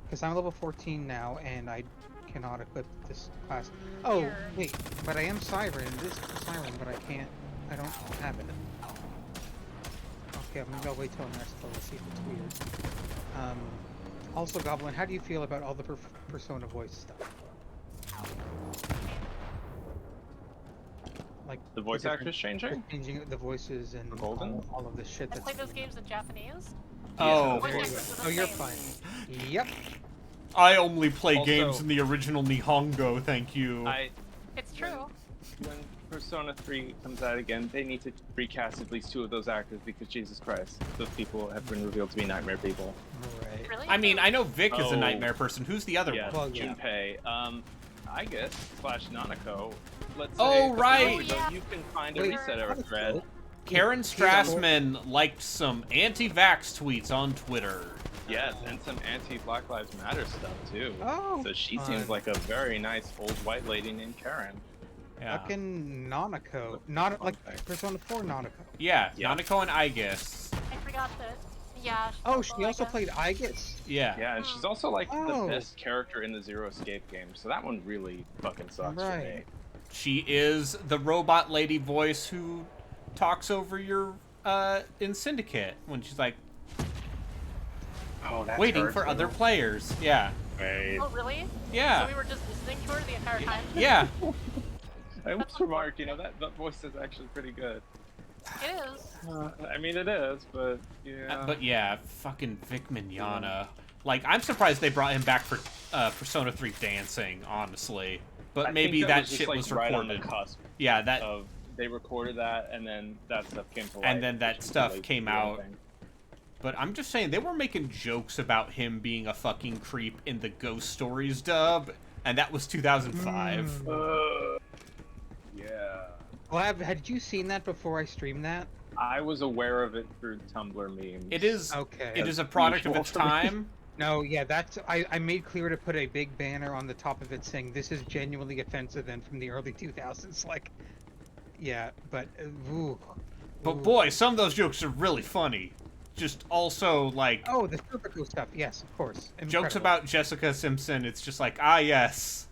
Because I'm level 14 now, and I cannot equip this class. Oh, Here. wait, but I am Siren. This is Siren, but I don't have it. Okay, maybe I'll wait till next level to see if it's weird. Also, Goblin, how do you feel about all the Persona voice stuff? Like The voice different- actors changing? changing the voices and For Golden? all of the shit I that's play those games in Japanese. Oh, Voice there you actors go. are the Oh, you're same. fine. Yep. I only play Also- games in the original Nihongo, thank you. It's true. When Persona 3 comes out again, they need to recast at least 2 of those actors because Jesus Christ, those people have been revealed to be nightmare people. Right. Really? I mean, I know Vic is a Oh. nightmare person. Who's the other Yeah, one? Well, yeah. Junpei. I guess / Nanako. Let's say Oh, a couple right. days ago, Yeah. You can find a Wait, reset error thread. Karen Strassman liked some anti-vax tweets on Twitter. Yes, and some anti-Black Lives Matter stuff too. Oh, So she fun. seems like a very nice old white lady named Karen. Yeah, Fucking Nanako. Not like Persona 4 Nanako. yeah, Yeah. Nanako and Aegis. I forgot that. Yeah. Oh, she also I guess. played Aegis. Yeah. Yeah, and she's also like Oh. the best character in the Zero Escape game. So that one really fucking sucks for me. Right. She is the robot lady voice who talks over your in Syndicate when she's like Oh, that's waiting her, for too. other players. Yeah. Wait. Oh, really? So Yeah. we were just listening to her the entire time? Yeah. I almost remarked, that voice is actually pretty good. It is. I mean, it is, but yeah. But yeah, fucking Vic Mignogna. Like, I'm surprised they brought him back for Persona 3 dancing, honestly. But I maybe think that was just, shit like, was right on recorded. the cusp Yeah, that of they recorded that, and then that stuff came to life. And then that which was stuff really came cool, I out. think. But I'm just saying, they were making jokes about him being a fucking creep in the Ghost Stories dub, and that was 2005. Yeah. Glav, had you seen that before I streamed that? I was aware of it through Tumblr memes. It is Okay. it is a product of usual its for me. time. No, yeah, that's I made clear to put a big banner on the top of it saying this is genuinely offensive and from the early 2000s. Like, yeah, but ooh, But ooh. boy, some of those jokes are really funny. Just also like Oh, the Serpico stuff. Yes, of course. jokes Incredible. about Jessica Simpson. It's just like, ah, yes,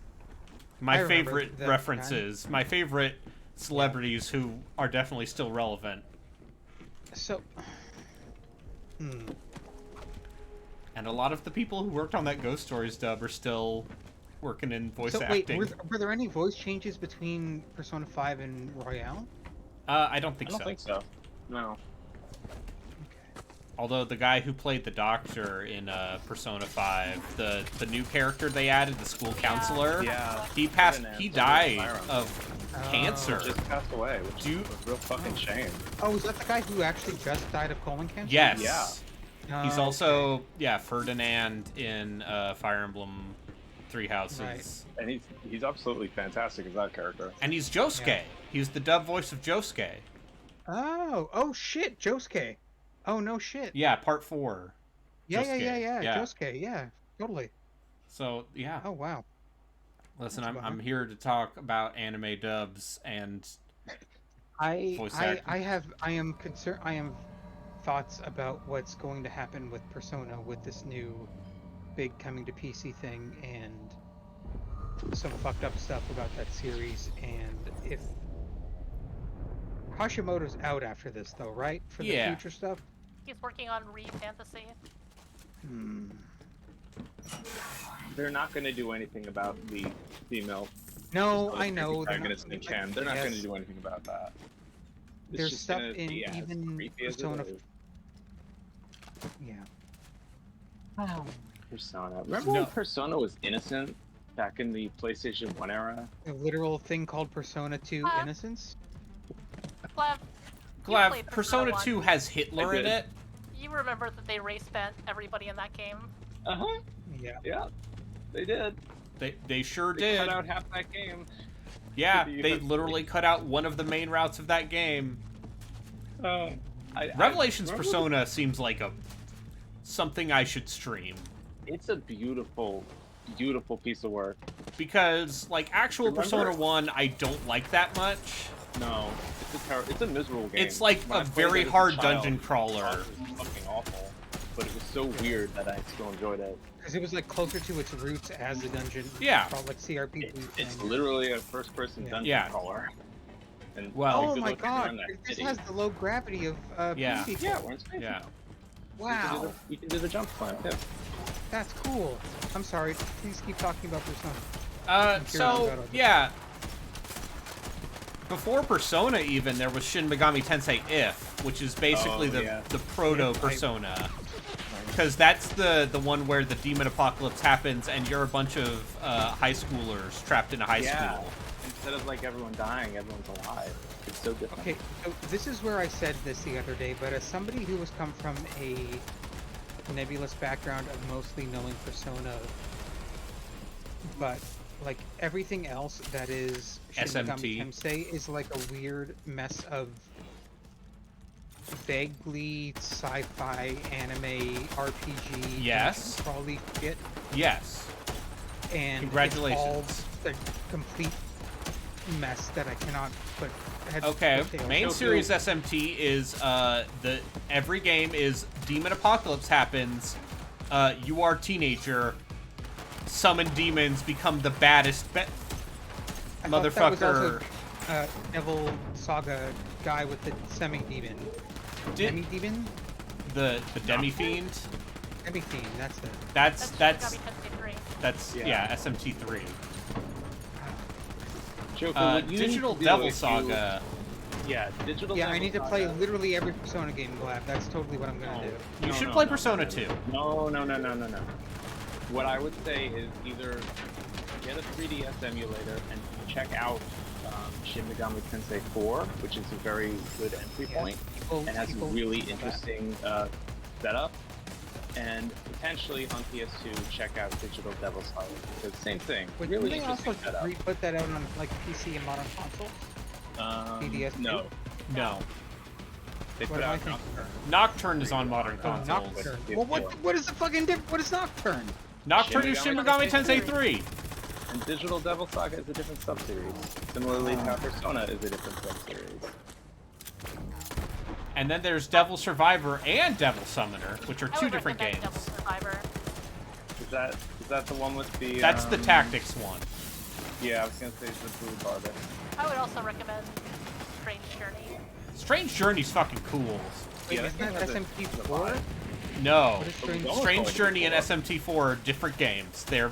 my I remember favorite that references, my favorite celebrities who are definitely still relevant. So, And a lot of the people who worked on that Ghost Stories dub are still working in voice so wait, acting. were there any voice changes between Persona 5 and Royale? I don't I think don't so. think so. No. Although the guy who played the doctor in Persona 5, the new character they added, the school counselor, Yeah. he Ferdinand died from Fire of cancer. Just passed away, which Do you- is a real fucking shame. Oh, is that the guy who actually just died of colon cancer? Yes. Yeah. He's Oh, also, Ferdinand in Fire Emblem Three Houses. Right. And he's absolutely fantastic as that character. And he's Josuke. Yeah. He's the dub voice of Josuke. Oh shit, Josuke. Oh no shit. Yeah, part 4. Yeah, Josuke. yeah. Yeah. Josuke, yeah, totally. So, yeah. Oh wow. Listen, that's I'm here to talk about anime dubs and voice acting. I am concerned. I am thoughts about what's going to happen with Persona with this new big coming to PC thing and some fucked up stuff about that series. And if Hashimoto's out after this, though, right? For the Yeah. future stuff. He's working on Re Fantasy. Hmm. They're not going to do anything about the female No, I know. they're not- protagonist in Ken. They're not yes. going to do anything about that. It's There's just stuff gonna in be as even creepy as it Persona is. Yeah. Persona. Remember No. when Persona was innocent back in the PlayStation 1 era? A literal thing called Persona 2 Uh, Innocence? Glav, you Glav, played Persona 1. 2 has Hitler I in did. it. You remember that they race bent everybody in that game. Uh-huh. Yeah. Yeah, they did. They sure They did. cut out half that game. Yeah, the they USB. literally cut out one of the main routes of that game. Revelations remember Persona seems like something I should stream. It's a beautiful, beautiful piece of work. Because, like, actual Remember- Persona 1, I don't like that much. No, it's a miserable game. It's like When a I played very it as a hard child, dungeon I thought crawler. It was fucking awful, but it was so weird that I still enjoyed it. Because it was like closer to its roots as a dungeon. Yeah. Called like CRPG. It's thing. literally a first-person Yeah. dungeon Yeah. crawler. And Well- like, Oh good my luck getting god! around that This city. has the low gravity of Yeah. PC. Yeah, we're in space. Yeah. now. Wow, You can do the jump climb too. that's cool. I'm sorry. Please keep talking about Persona. So, yeah. Before Persona even, there was Shin Megami Tensei If, which is basically yeah. the proto-Persona. Because that's the one where the demon apocalypse happens and you're a bunch of high schoolers trapped in a high Yeah. school. Instead of like everyone dying, everyone's alive. It's so different. Okay, so this is where I said this the other day, but as somebody who has come from a nebulous background of mostly knowing Persona, but like everything else that is Shin SMT. Megami Tensei is like a weird mess of vaguely sci-fi anime RPG Yes. crawly shit, Yes. and Congratulations. it's all a complete mess that I cannot put head Okay, put tail main to. series SMT is every game is demon apocalypse happens, you are teenager, summon demons, become the baddest I thought that was motherfucker. also, Devil Saga guy with the semi-demon. Did Demi-demon? the demi fiend? Demi-fiend, that's it. That's That's Shin Megami Tensei 3. that's Yeah. yeah, SMT3. Joker, what you need Digital to do Devil if you- Saga. Yeah, Digital Yeah, Devil I need to Saga. play literally every Persona game, Glad. That's totally what I'm gonna do. You No, should no, play no, Persona no, 2. No. What I would say is either get a 3DS emulator and check out Shin Megami Tensei 4, which is a very good entry Yeah, point people- and has a people really do that. interesting setup. And potentially on PS2, check out Digital Devil Saga, because same thing. But really didn't they also interesting setup. put that out on like PC and modern consoles? PDS No, No. they What put am I out thinking? Nocturne. Nocturne is on modern Oh, consoles. Nocturne. Yeah, Well, yeah. what is the fucking difference? What is Nocturne? Nocturne is Shin Shin Megami Megami Tensei Tensei 3. And Digital Devil Saga is a different sub-series. Similarly to how Persona is a different sub-series. And then there's Devil Survivor and Devil Summoner, which are I two would different recommend games. Devil Survivor. Is that the one with the? That's the tactics one. Yeah, I was gonna say it's the Blue Barber. I would also recommend Strange Journey. Strange Journey's fucking cool. Wait, Yeah, isn't that that has a- SMT4? No. What is Strange? Almost Strange always Journey and before. SMT4 are different games. There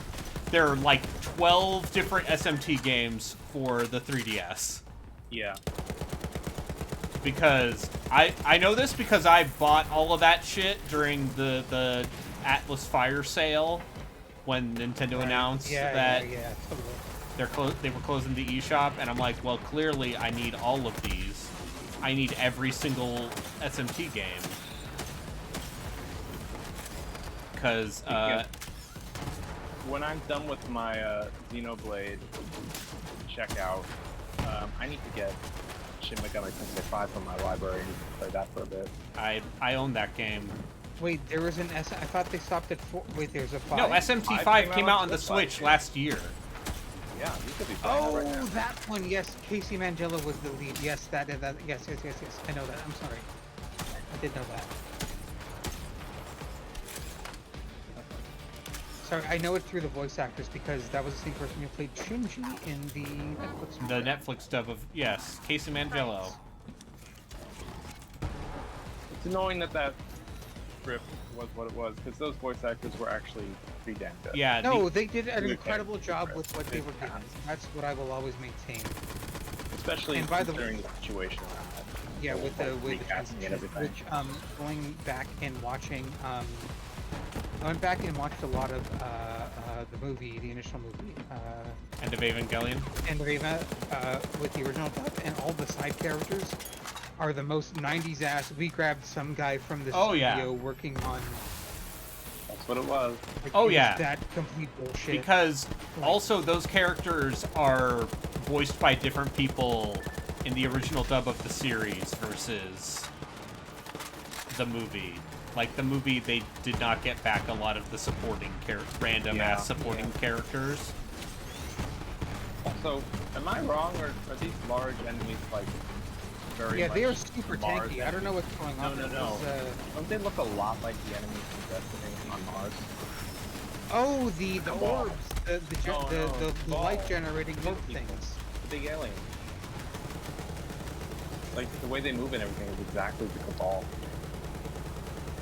are like 12 different SMT games for the 3DS. Yeah. Because I know this because I bought all of that shit during the Atlas Fire sale when Nintendo announced that Yeah, totally. they were closing the eShop, and I'm like, well, clearly I need all of these. I need every single SMT game. Because When I'm done with my Xenoblade checkout, I need to get Shin Megami Tensei 5 from my library and play that for a bit. I own that game. Wait, there was an S. I thought they stopped at 4. Wait, there's a 5. No, SMT5 Five came out on the Switch last year. Yeah, you could be playing Oh, that right now. that one. Yes, Casey Mangella was the lead. Yes, that. Yes. I know that. I'm sorry. I did know that. Sorry, I know it through the voice actors because that was the same person who played Shinji in the Netflix movie. The Netflix dub of, yes, Casey Mangello. It's annoying that script was what it was, because those voice actors were actually pretty damn good. Yeah, No, they did an Okay. incredible job with what they were given. That's what I will always maintain. Especially And by the considering the situation. Yeah, with the recasting and everything. which going back and watching I went back and watched a lot of the movie, the initial movie, End of Evangelion. End of Eva, with the original dub, and all the side characters are the most 90s ass. We grabbed some guy from the studio working on. That's what it was. Like, Oh, it was yeah. that complete bullshit. Because also those characters are voiced by different people in the original dub of the series versus the movie. Like, the movie, they did not get back a lot of the supporting random-ass supporting characters. Also, am I wrong, or are these large enemies, like, very Yeah, much they are super Mars tanky. I don't know what's going on. No. Don't they look a lot like the enemies in Destiny on Mars? Oh, the Cabal. orbs, the light generating orb things. The big aliens. Like, the way they move and everything is exactly the Cabal.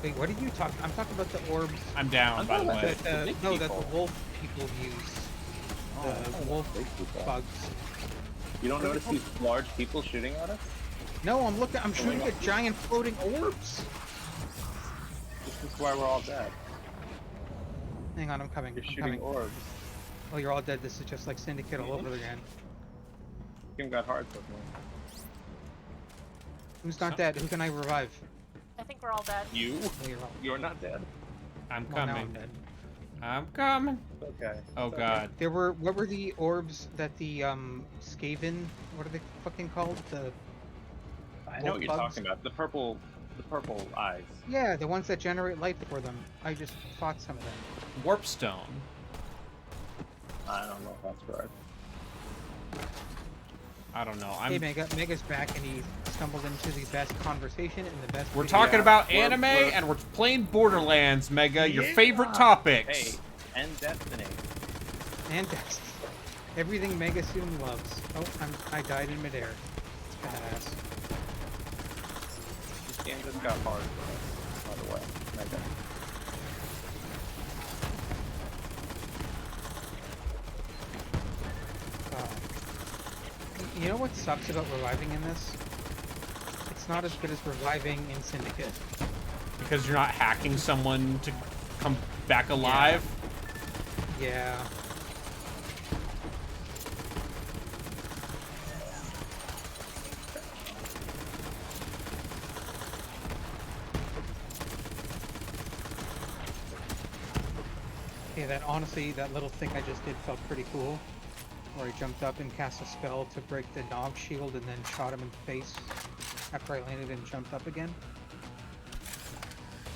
Wait, what are you talking? I'm talking about the orbs. I'm down, by the way. That the wolf people use. The wolf big people. bugs. You don't notice these large people shooting at us? No, I'm shooting at giant floating orbs. This is why we're all dead. Hang on, I'm coming. You're I'm shooting coming. orbs. Oh, you're all dead. This is just like Syndicate all over again. Game got hard with me. Who's not dead? Who can I revive? I think we're all dead. You? Oh, you're all. You're not dead. I'm Well, now I'm coming. dead. I'm coming. Okay. Oh, It's God. What were the orbs that the Skaven? What are they fucking called? The I know what you're bugs? talking about. The purple eyes. Yeah, the ones that generate light for them. I just fought some of them. Warpstone. I don't know if that's correct. I don't know. Hey, Mega's back, and he stumbled into the best conversation and the best. We're video. talking about we're- anime, we're- and we're playing Borderlands, Mega, your Yeah. favorite topics. Hey, and Destiny. And Destiny. Everything Mega soon loves. Oh, I died in midair. It's badass. This game just got hard for us, by the way. Mega. You know what sucks about reviving in this? It's not as good as reviving in Syndicate. Because you're not hacking someone to come back alive. Yeah. Yeah, that little thing I just did felt pretty cool. Where I jumped up and cast a spell to break the dog shield and then shot him in the face after I landed and jumped up again.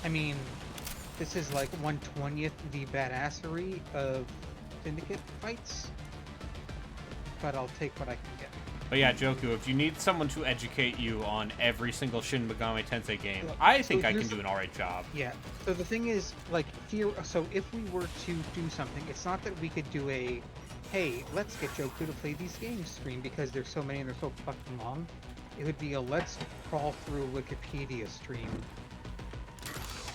I mean, this is like 1/20th the badassery of Syndicate fights, but I'll take what I can get. But yeah, Joeku, if you need someone to educate you on every single Shin Megami Tensei game, Look, I so think I can here's- do an alright job. Yeah, so the thing is, like, so if we were to do something, it's not that we could do a, hey, let's get Joeku to play these games stream because there's so many and they're so fucking long. It would be a let's crawl through Wikipedia stream.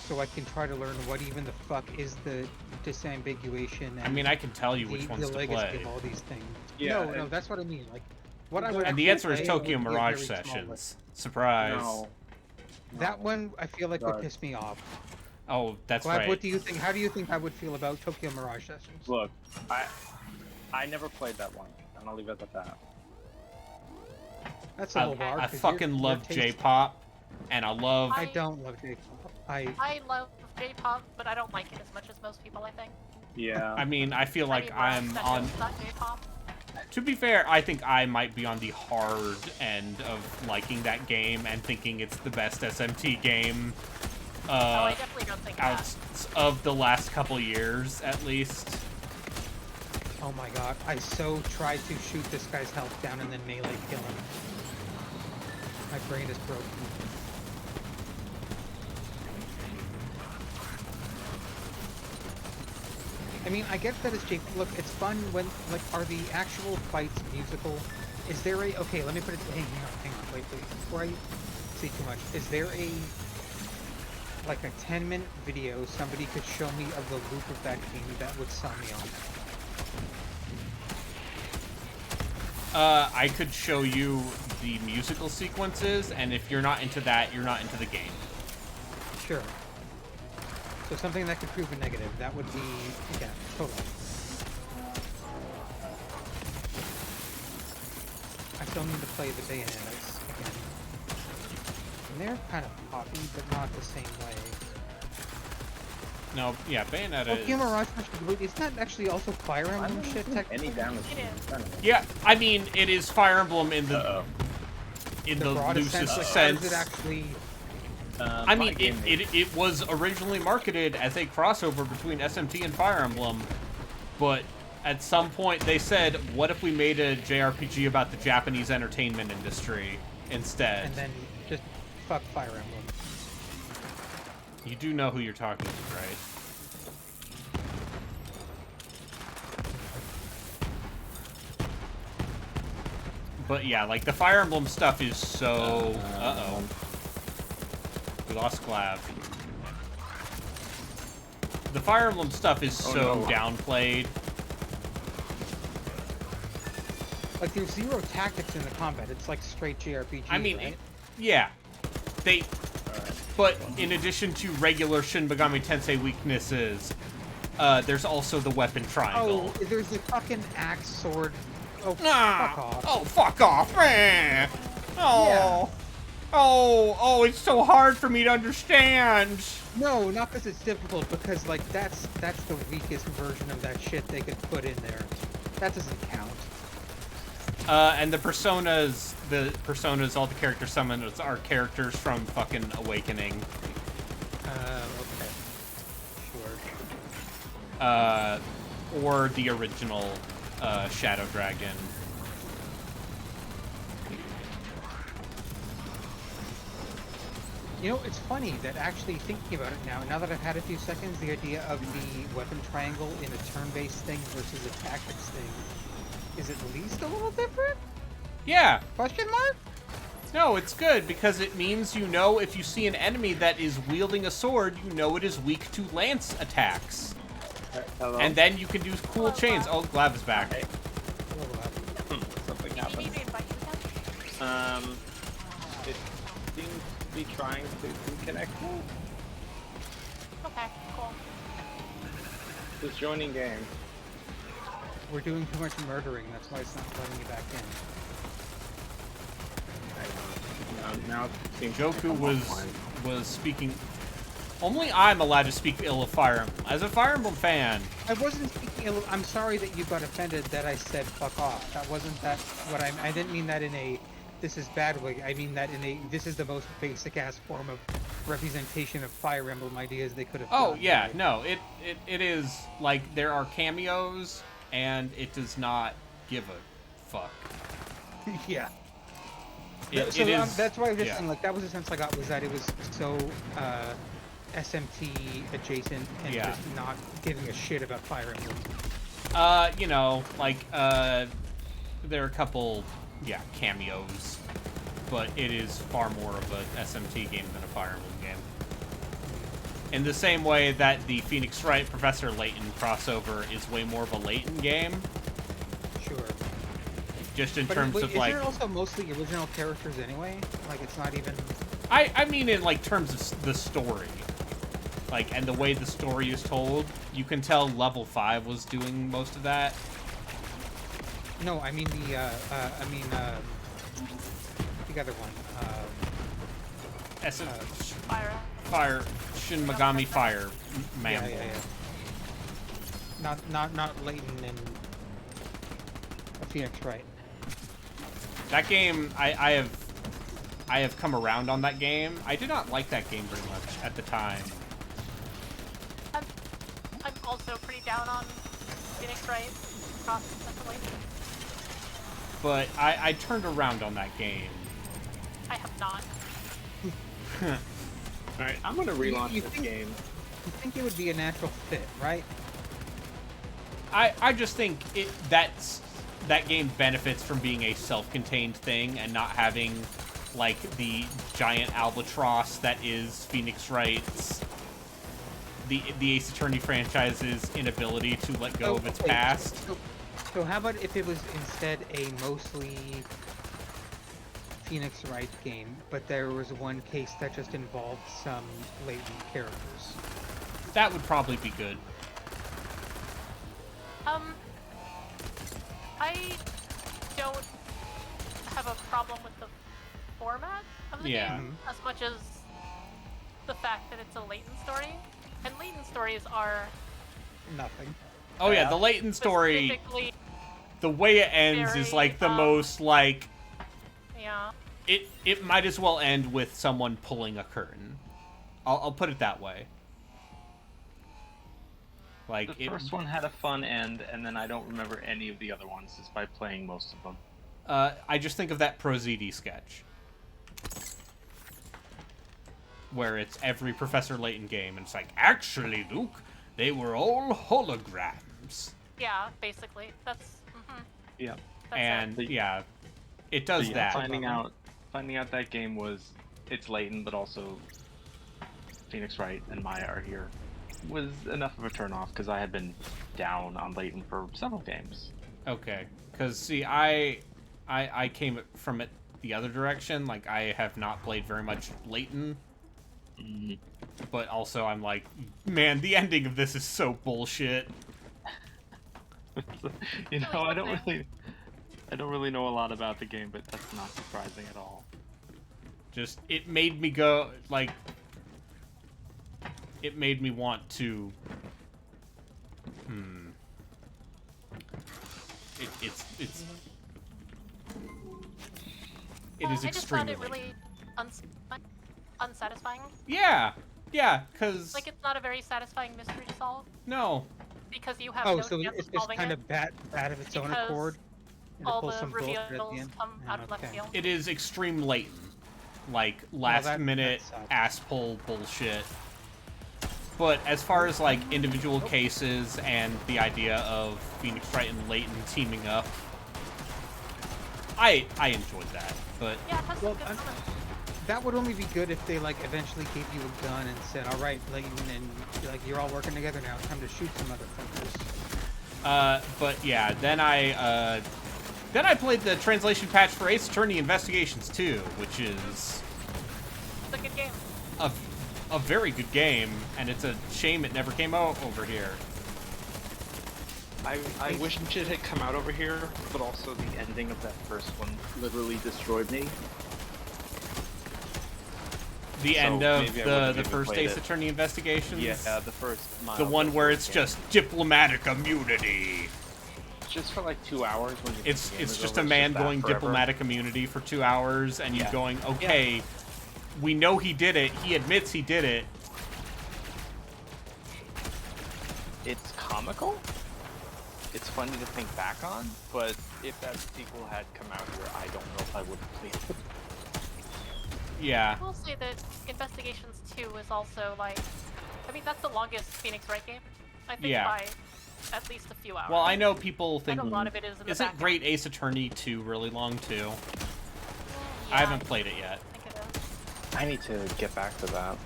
So I can try to learn what even the fuck is the disambiguation and I mean, I can tell you which the ones to legacy play. of all these things. Yeah, No, and- that's what I mean. Like, what I would And the actually answer is play would Tokyo be a Mirage very small Sessions. list. Surprise. No. That one I feel like would Sorry. piss me off. Oh, that's Glad, right. what do you think? How do you think I would feel about Tokyo Mirage Sessions? Look, I never played that one, and I'll leave it at that. That's a little hard. I 'cause fucking your love taste- J-pop, and I love... I don't love J-pop. I love J-pop, but I don't like it as much as most people, I think. Yeah. I mean, I feel like I I'm mean, on... Sessions, not J-pop. To be fair, I think I might be on the hard end of liking that game and thinking it's the best SMT game Oh, I definitely don't think out that. of the last couple years, at least. Oh my god, I so tried to shoot this guy's health down and then melee kill him. My brain is broken. I mean, I get that it's look, it's fun when, like, are the actual fights musical? Is there a, okay, let me put it, hang on, wait, before I say too much, is there a, like a 10-minute video somebody could show me of the loop of that game that would sell me on it? I could show you the musical sequences, and if you're not into that, you're not into the game. Sure. So something that could prove a negative. That would be, yeah, totally. I still need to play the Bayonettes again. And they're kind of poppy, but not the same way. No, yeah, Bayonetta Oh, is... Kima Mirage, wait, isn't that actually also Fire Emblem shit, technically? Any damage. It is. Yeah, I mean, it is Fire Emblem in the broadest loosest like, sense. Or is it actually... I mean, it was originally marketed as a crossover between SMT and Fire Emblem, but at some point they said, what if we made a JRPG about the Japanese entertainment industry instead? And then just fuck Fire Emblem. You do know who you're talking to, right? But yeah, like, the Fire Emblem stuff is so... Uh-oh. We lost Glav. The Fire Emblem stuff is so downplayed. Like, there's zero tactics in the combat. It's like straight JRPG, I mean, right? yeah. They... But in addition to regular Shin Megami Tensei weaknesses, there's also the weapon triangle. Oh, there's the fucking axe sword. Oh, fuck off. Oh, fuck off, man! Oh, Yeah. oh, it's so hard for me to understand. No, not because it's difficult, because, like, that's the weakest version of that shit they could put in there. That doesn't count. And the personas, all the character summons are characters from fucking Awakening. Okay. Sure. Or the original, Shadow Dragon. You know, it's funny that actually thinking about it now that I've had a few seconds, the idea of the weapon triangle in a turn-based thing versus a tactics thing is at least a little different? Yeah. Question mark? No, it's good, because it means you know if you see an enemy that is wielding a sword, you know it is weak to lance attacks. Hello? And then you can do cool chains. Oh, Glav is back. Hey. Something Do you need happened. me to invite you again? It seems to be trying to connect me. Okay, cool. Just joining game. We're doing too much murdering, that's why it's not letting me back in. Now it seems to Joeku come was offline. speaking. Only I'm allowed to speak ill of Fire Emblem. As a Fire Emblem fan, I wasn't speaking ill. I'm sorry that you got offended that I said fuck off. That wasn't what I didn't mean that in a this is bad way. I mean that in a this is the most basic ass form of representation of Fire Emblem ideas they could have oh done, yeah, right? no, it is like there are cameos and it does not give a fuck. Yeah. It So is. that's why I was just yeah. saying, like, that was the sense I got, was that it was so SMT adjacent and Yeah. just not giving a shit about Fire Emblem. You know, like, there are a couple, cameos, but it is far more of a SMT game than a Fire Emblem game. In the same way that the Phoenix Wright Professor Layton crossover is way more of a Layton game, Sure. just in But terms wait, of, is like... there also mostly original characters anyway? Like, it's not even... I mean in, like, terms of the story. Like, and the way the story is told, you can tell Level 5 was doing most of that. No, I mean the other one. Fire. Shin Megami Fire Man. Yeah. Not Layton and Phoenix Wright. That game, I have come around on that game. I did not like that game very much at the time. I'm also pretty down on Phoenix Wright. Definitely. But I turned around on that game. I have not. Alright, I'm gonna relaunch You this think- game. You think it would be a natural fit, right? I just think that game benefits from being a self-contained thing and not having, like, the giant albatross that is Phoenix Wright's, the Ace Attorney franchise's inability to let go of its Okay, past. So how about if it was instead a mostly Phoenix Wright game, but there was one case that just involved some latent characters? That would probably be good. I don't have a problem with the format of the game as much as the fact that it's a Layton story. And Layton stories are... Nothing. Oh yeah, the Layton story, specifically the way it ends is like the most like... Yeah. It might as well end with someone pulling a curtain. I'll put it that way. Like The first one had a fun end, and then I don't remember any of the other ones despite playing most of them. I just think of that ProZD sketch. Where it's every Professor Layton game, and it's like, actually, Luke, they were all holograms. Yeah, basically. That's... Yeah. That's And, it. yeah, it does yeah, that. Finding out that game it's Layton, but also Phoenix Wright and Maya are here, was enough of a turnoff because I had been down on Layton for several games. Okay, because see, I came from it the other direction. Like, I have not played very much Layton, but also I'm like, man, the ending of this is so bullshit. You know, I don't really know a lot about the game, but that's not surprising at all. Just, it made me go, like, it made me want to, it is I just found extremely it really unsatisfying. Yeah, because... Like, it's not a very satisfying mystery to solve. No. Because you have Oh, no so chance it's of just solving kind it. of bad of its own because accord? And to all pull the some bullshit at the reveals end? come out of left Okay. field. It is extreme Layton. Like, last minute that sucks. ass pull bullshit. But as far as, like, individual cases and the idea of Phoenix Wright and Layton teaming up, I enjoyed that. But Yeah, it has some Well, good moments. That would only be good if they like eventually gave you a gun and said, "All right, Layton, and like you're all working together now. It's time to shoot some motherfuckers." but yeah, then I played the translation patch for Ace Attorney Investigations 2, which is It's a good game. a very good game, and it's a shame it never came out over here. I wish it had come out over here, but also the ending of that first one literally destroyed me. The So end of maybe I wouldn't the even first played Ace it. Attorney Investigations? Yeah, the first. The one where it's just diplomatic immunity. just for like 2 hours. When the It's game is just over, a man that going forever. diplomatic immunity for 2 hours, and you Yeah. going, okay, we know he did it. He admits he did it. It's comical. It's funny to think back on, but if that sequel had come out here, I don't know if I would have played it. Yeah. I will say that Investigations 2 is also like, I mean, that's the longest Phoenix Wright game. I think Yeah. by at least a few hours. Well, I know people think, And a lot of it is in the isn't background. Great Ace Attorney 2 really long too? Yeah, I haven't played it yet. I think it is. I need to get back to that.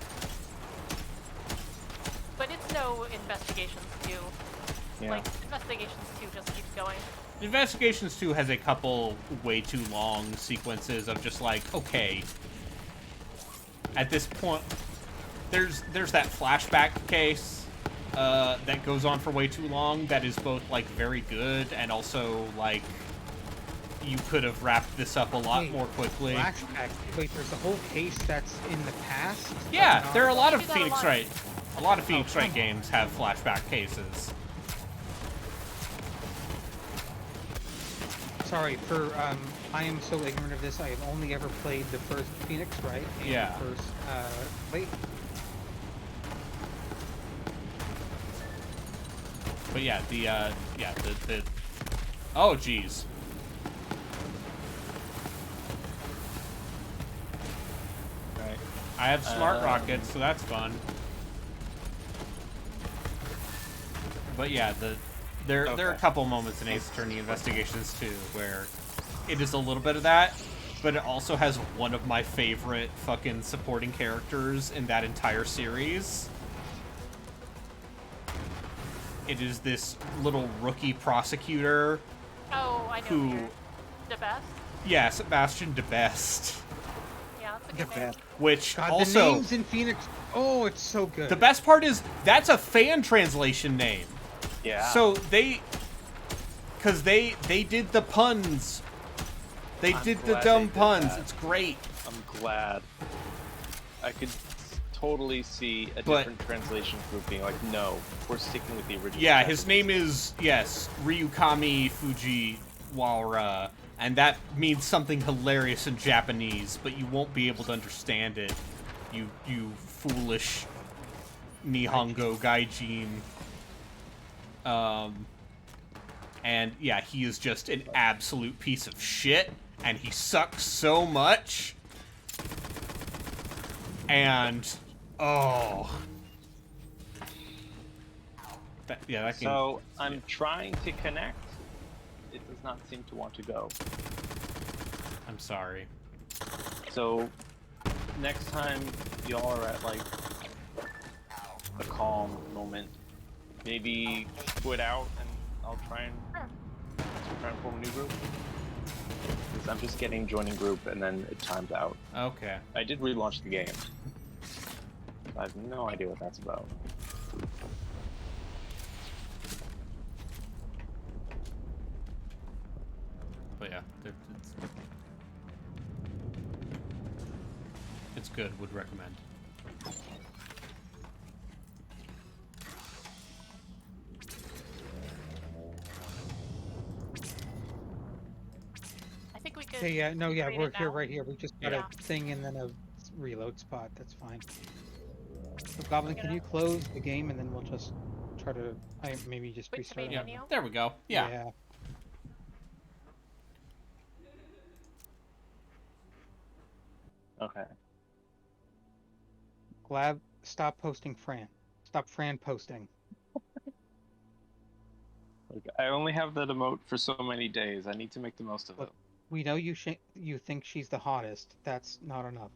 But it's no Investigations 2. Yeah. Like, Investigations 2 just keeps going. Investigations 2 has a couple way too long sequences of just like, okay, at this point, there's that flashback case that goes on for way too long that is both like very good and also like you could have wrapped this up a lot Wait, more quickly. Flashback. Wait, there's a whole case that's in the past? Yeah, That's there are a not- lot of do that a Phoenix lot. Wright. A lot of Phoenix Wright come games have flashback cases. Sorry, I am so ignorant of this. I have only ever played the first Phoenix, right? And Yeah. the first, wait. But yeah, the oh geez. Right. I have smart rockets, so that's fun. But yeah, there are a Okay. couple moments in Ace Attorney Investigations 2 where it is a little bit of that, but it also has one of my favorite fucking supporting characters in that entire series. It is this little rookie prosecutor. Oh, I know Who- here. The best? Yeah, Sebastian DeBest. Yeah, that's It's a They're good name. bad. which God, also the names in Phoenix. Oh, it's so good. the best part is that's a fan translation name. Yeah. So because they did the puns. They I'm did the glad dumb they did puns. that. It's great. I'm glad. I could totally see a But- different translation group being like, no, we're sticking with the original. Yeah, his Japanese. name is, yes, Ryukami Fujiwara, and that means something hilarious in Japanese, but you won't be able to understand it, you foolish Nihongo gaijin. And yeah, he is just an absolute piece of shit, and he sucks so much. And, oh... that game... So I'm trying to connect. It does not seem to want to go. I'm sorry. So next time y'all are at like a calm moment, maybe quit out and I'll try and form a new group. Because I'm just getting joining group and then it times out. Okay. I did relaunch the game. I have no idea what that's about. But yeah, it's good. Would recommend. I think we could. Hey, yeah, no, yeah, read we're it here, now. right here. We just got Yeah. a thing and then a reload spot. That's fine. So, Goblin, can you close the game and then we'll just try to maybe just Switch to restart main it? Yeah, menu? there we go. Yeah. Okay. Glav, stop posting Fran. Stop Fran posting. Like, I only have that emote for so many days. I need to make the most of it. Look, we know you think she's the hottest. That's not enough.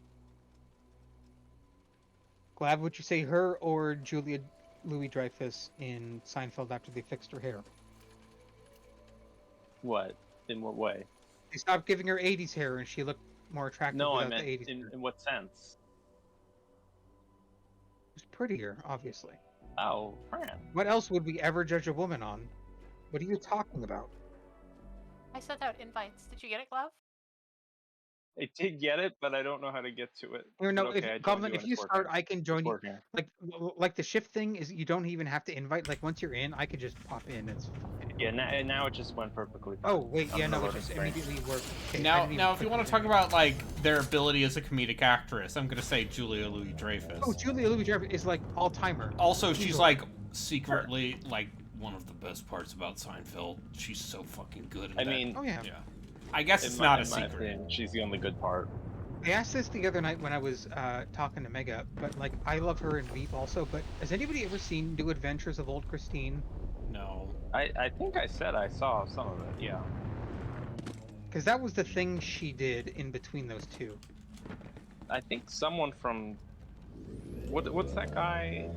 Glav, would you say her or Julia Louis-Dreyfus in Seinfeld after they fixed her hair? What? In what way? They stopped giving her 80s hair and she looked more attractive No, I without meant the 80s hair. in what sense? She's prettier, obviously. Oh, Fran. What else would we ever judge a woman on? What are you talking about? I sent out invites. Did you get it, Glav? I did get it, but I don't know how to get to it. Or no, But okay, I joined Goblin, you if and you it's start, working. I can join It's you. working. Like the shift thing is, you don't even have to invite. Like once you're in, I could just pop in. It's fine. Yeah, now it just went perfectly fine. Oh wait, I'm yeah, in the no, it loading just screen. immediately worked. Okay, I Now, didn't even now, if click you want to it. talk about like their ability as a comedic actress, I'm gonna say Julia Louis-Dreyfus. Oh, Julia Louis-Dreyfus is like all timer. Also, she's Easily. like secretly like one of the best parts about Seinfeld. She's so fucking good. I mean, Oh yeah. yeah. I guess it's in my not a secret. opinion, she's the only good part. I asked this the other night when I was talking to Mega, but like I love her in Veep also. But has anybody ever seen New Adventures of Old Christine? No. I think I said I saw some of it. Yeah. Because that was the thing she did in between those two. I think someone from what's that guy?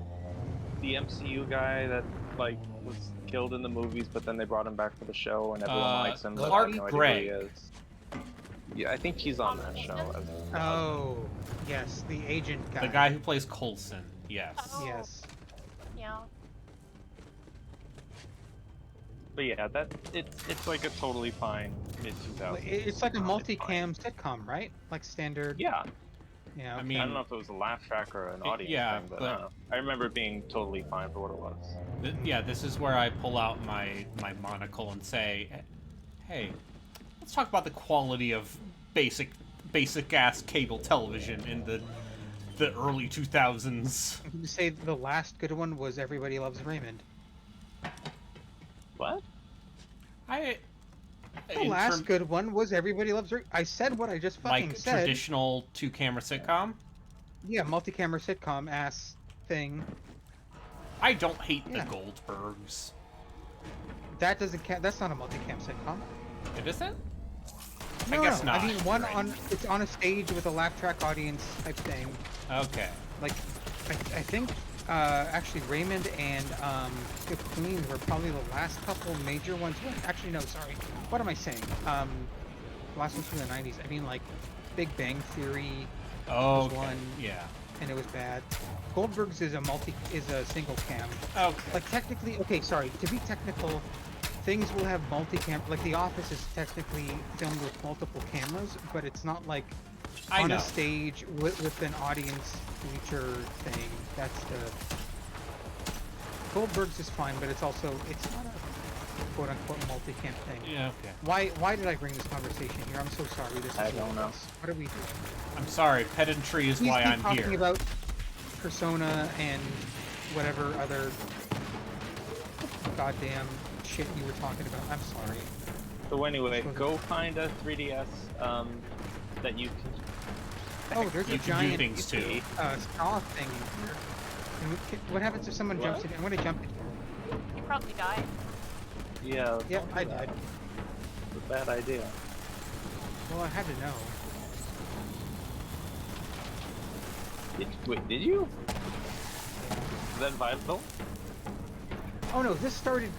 The MCU guy that like was killed in the movies, but then they brought him back for the show and everyone likes him. But I Clark have no idea Gregg. who he is. Yeah, I think he's on that show. Oh, yes, the agent guy. The guy who plays Coulson. Yes. Oh. Yes. Yeah. But yeah, it's like a totally fine mid 2000s. It's like a It's fine. multicam sitcom, right? Like standard. Yeah, Yeah. I okay. mean, I don't know if it was a laugh track or an audience yeah, thing, but, but- I don't know. I remember it being totally fine for what it was. Yeah, this is where I pull out my monocle and say, hey, let's talk about the quality of basic ass cable television in the early 2000s. I'm gonna say the last good one was Everybody Loves Raymond. What? The last good one was Everybody Loves Raymond. I said what I just fucking like said. traditional 2-camera sitcom. Yeah, multi-camera sitcom ass thing. I don't hate Yeah. the Goldbergs. That doesn't count. That's not a multi-cam sitcom. It isn't? No, I guess no. not. I mean, one Right. it's on a stage with a laugh track audience type thing. Okay. Like, I think actually Raymond and Good Queens were probably the last couple major ones. Well, actually, no, sorry. What am I saying? Last ones from the '90s. I mean, like Big Bang Theory, Oh, was one, yeah. and it was bad. Goldberg's is a single cam. Okay. Like technically, okay, sorry. To be technical, things will have multi-cam. Like The Office is technically filmed with multiple cameras, but it's not like I on know. a stage with an audience feature thing. That's the Goldberg's is fine, but it's not a quote-unquote multi-cam thing. Yeah, okay. Why did I bring this conversation here? I'm so sorry. This is I don't know. What are we doing? I'm sorry, pedantry is Please why keep I'm talking here. about Persona and whatever other goddamn shit you were talking about. I'm sorry. So anyway, go find a 3DS that you can. Oh, there's You a can do giant things too. saw thing here. What happens if someone What? jumps in? I'm gonna jump in here. You probably died. Yeah. Yep, don't do I that. died. It's a bad idea. Well, I had to know. Wait, did you? Is that vital? Oh no, this started.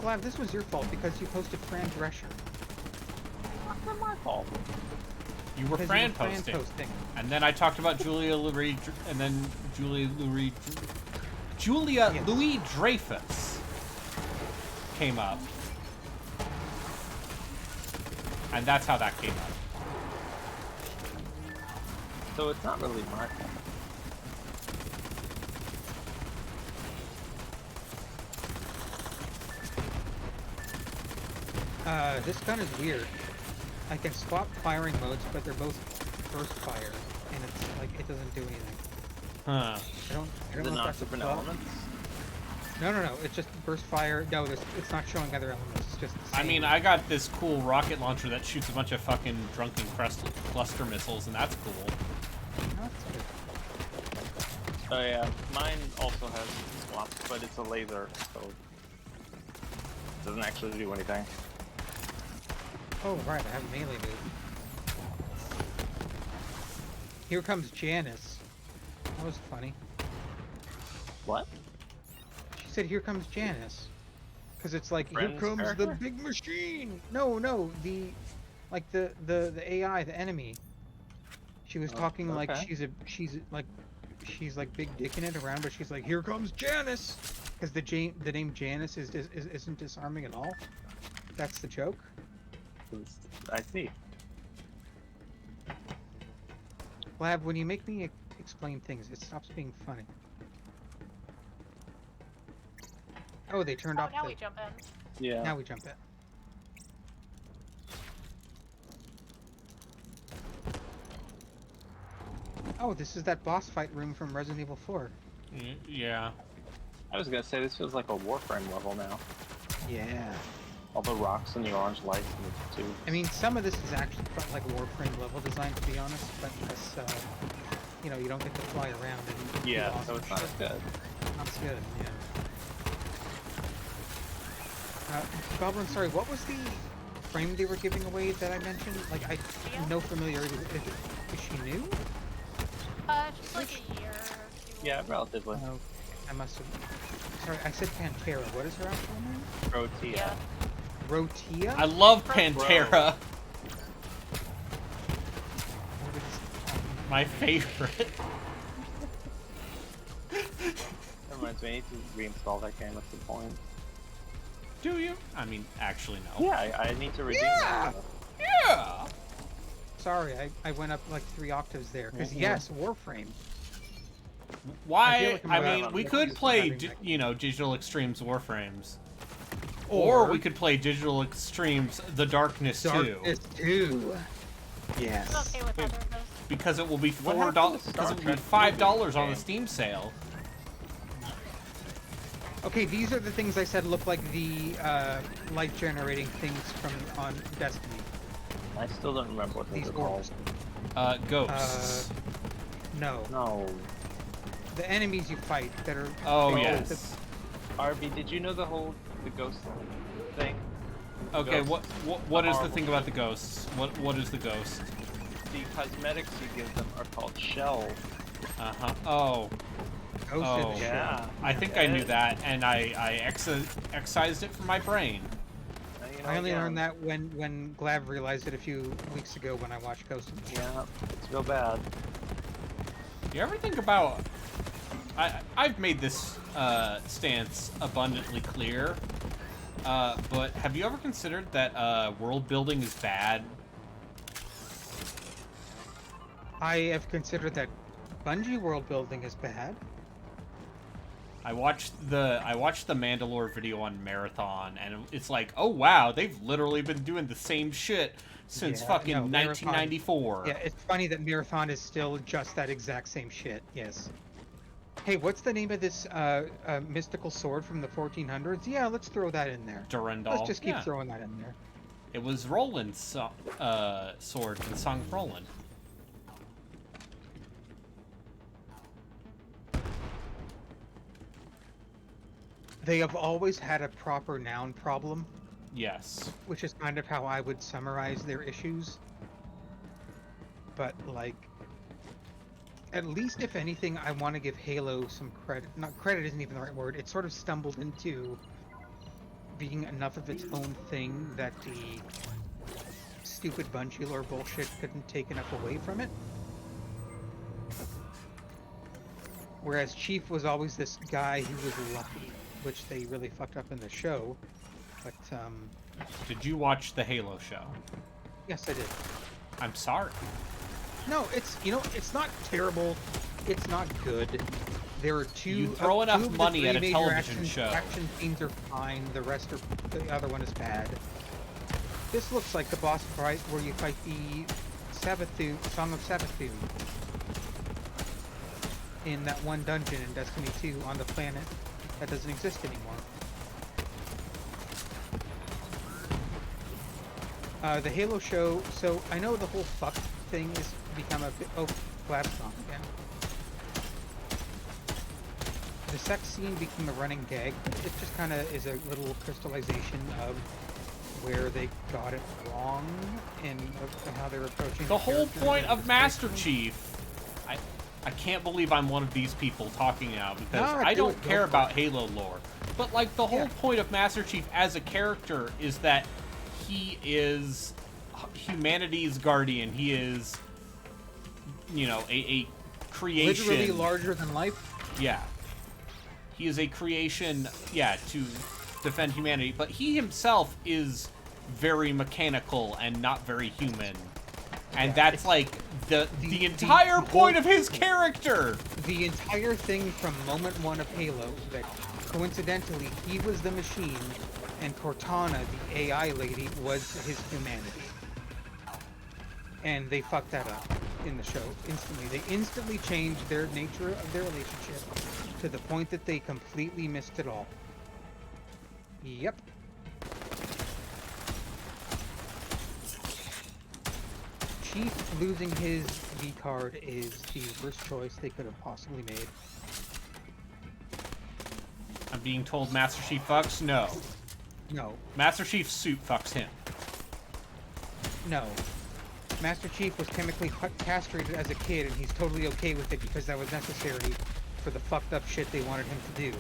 Glav, this was your fault because you posted Fran Drescher. It's not my fault. You were Because Fran you were posting. And then I talked about Julia Louis, and then Julia Yes. Louis Dreyfus came up. And that's how that came up. So it's not really my fault. This gun is weird. I can swap firing modes, but they're both burst fire, and it's like it doesn't do anything. Huh. I don't Is it know if not that's a different bug. elements? No. It's just burst fire. No, it's not showing other elements. It's just the I same. mean, I got this cool rocket launcher that shoots a bunch of fucking drunken cluster missiles, and that's cool. That's good. Oh yeah, mine also has swaps, but it's a laser, so it doesn't actually do anything. Oh right, I have a melee move. Here comes Janice. That was funny. What? She said, "Here comes Janice," because it's like, Friend's "Here comes character? the big machine." No, the AI, the enemy. She was Oh, talking like okay. she's like big dicking it around, but she's like, "Here comes Janice," because the name Janice isn't disarming at all. That's the joke. I see. Lab, when you make me explain things, it stops being funny. Oh, they turned off Now the... we jump in. Yeah. Now we jump in. Oh, this is that boss fight room from Resident Evil 4. Yeah. I was gonna say this feels like a Warframe level now. Yeah. All the rocks and the orange lights and the tubes. I mean, some of this is actually like Warframe level design, to be honest, but this, you know, you don't get to fly around and do Yeah, awesome so it's not as shit. good. Not as good, yeah. Goblin, sorry, what was the frame they were giving away that I mentioned? Like, I have no familiarity with it. Is she new? Just like a year or two. Yeah, relatively. Oh, I must have... Sorry, I said Pantera. What is her actual name? Protea. Yeah. Rotia? I love Pantera. What is... My favorite. That reminds me, I need to reinstall that game at some point. Do you? I mean, actually, no. Yeah, I need to redeem Yeah! that. Yeah! Sorry, I went up like 3 octaves there. Because yes, Warframe. I feel Why? like I'm I allowed mean, on we the could use of play, having that. you know, Digital Extremes Warframes. Or we could play Digital Extremes The Darkness 2. Darkness 2. I'm Yes. okay with either of those. Because it will be What $4. happened to Because Star it will be Trek $5 on the game? Steam sale. Okay, these are the things I said look like the light-generating things from on Destiny. I still don't remember what those These are called. orbs. Ghosts. No. No. The enemies you fight that are... Oh, they- yes. RB, did you know the ghost thing? Okay, Ghosts. what is the Horrible. thing about the ghosts? What is the ghost? The cosmetics you give them are called shells. Uh-huh. Oh. Ghost Oh. in the Yeah. shell. I think I knew that, and I excised it from my brain. You know, I only yeah. learned that when Glav realized it a few weeks ago when I watched Ghost in the Shell. Yeah, it's real bad. You ever think about... I've made this stance abundantly clear, but have you ever considered that world building is bad? I have considered that Bungie world building is bad. I watched the Mandalore video on Marathon, and it's like, oh wow, they've literally been doing the same shit since fucking 1994. Yeah, it's funny that Marathon is still just that exact same shit. Yes. Hey, what's the name of this mystical sword from the 1400s? Yeah, let's throw that in there. Durandal. Let's just keep throwing that in there. It was Roland's sword in Song of Roland. They have always had a proper noun problem. Yes. Which is kind of how I would summarize their issues. But, like, at least if anything, I want to give Halo some credit. Not credit isn't even the right word. It sort of stumbled into being enough of its own thing that the stupid Bungie lore bullshit couldn't take enough away from it. Whereas Chief was always this guy who was lucky, which they really fucked up in the show. But, Did you watch the Halo show? yes, I did. I'm sorry. No, it's, you know, it's not terrible. It's not good. There are two. You throw enough two of the money three at a major television show. Action scenes are fine. The rest are. The other one is bad. This looks like the boss fight where you fight the Song of Savathun in that one dungeon in Destiny 2 on the planet that doesn't exist anymore. The Halo show. So I know the whole fuck thing has become a bit. Oh, Glav's gone again. The sex scene became a running gag. It just kind of is a little crystallization of where they got it wrong and how they're approaching The whole point of Master Chief. Chief... I can't believe I'm one of these people talking now, because No, I don't go care for about it. Halo lore. But, like, the whole point of Master Chief as a character is that he is humanity's guardian. He is, you know, a creation... Literally larger than life? Yeah. He is a creation, to defend humanity. But he himself is very mechanical and not very human. And that's, like, the entire point of his character! The entire thing from moment one of Halo, that coincidentally, he was the machine, and Cortana, the AI lady, was his humanity. And they fucked that up in the show instantly. They instantly changed their nature of their relationship to the point that they completely missed it all. Yep. Chief losing his V card is the worst choice they could have possibly made. I'm being told Master Chief fucks? No. No. Master Chief's suit fucks him. No. Master Chief was chemically castrated as a kid, and he's totally okay with it because that was necessary for the fucked up shit they wanted him to do.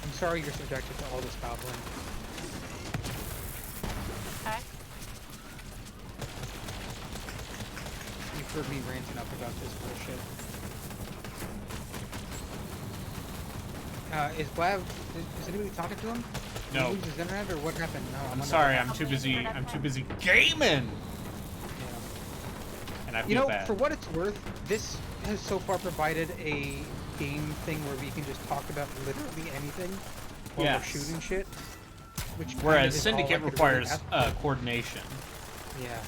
I'm sorry you're subjected to all this, Goblin. Okay. You've heard me rant enough about this bullshit. Is Glav... Is anybody talking to him? Did No. he lose his internet, or what happened? No, I'm sorry, I'm too busy gaming! Yeah. And I feel You know, bad. for what it's worth, this has so far provided a game thing where we can just talk about literally anything while Yes. we're shooting shit. Which kind of Whereas is all I Syndicate could requires really ask. coordination. Yeah.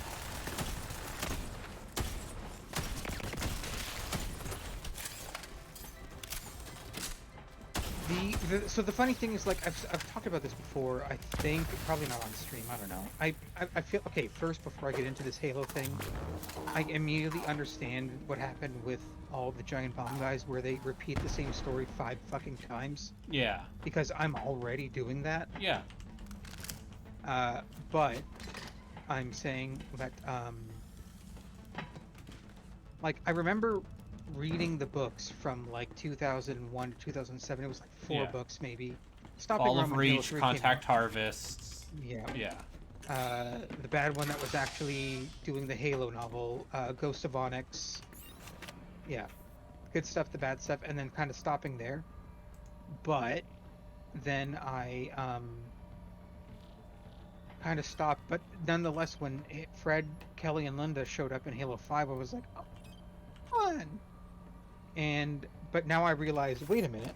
So the funny thing is, like, I've talked about this before, I think, probably not on stream, I don't know. I feel, okay, first, before I get into this Halo thing, I immediately understand what happened with all the Giant Bomb guys, where they repeat the same story 5 fucking times. Yeah. Because I'm already doing that. Yeah. But, I'm saying that, like, I remember reading the books from like 2001 to 2007. It was like 4 Yeah. books maybe. stopping Ball of Rum in Halo Reach, 3 Contact Harvest. came out. Yeah. The bad one that was actually doing the Halo novel, Ghost of Onyx. Yeah, good stuff, the bad stuff, and then kind of stopping there. But then I kind of stopped. But nonetheless, when Fred, Kelly, and Linda showed up in Halo 5, I was like, oh, fun. But now I realize, wait a minute.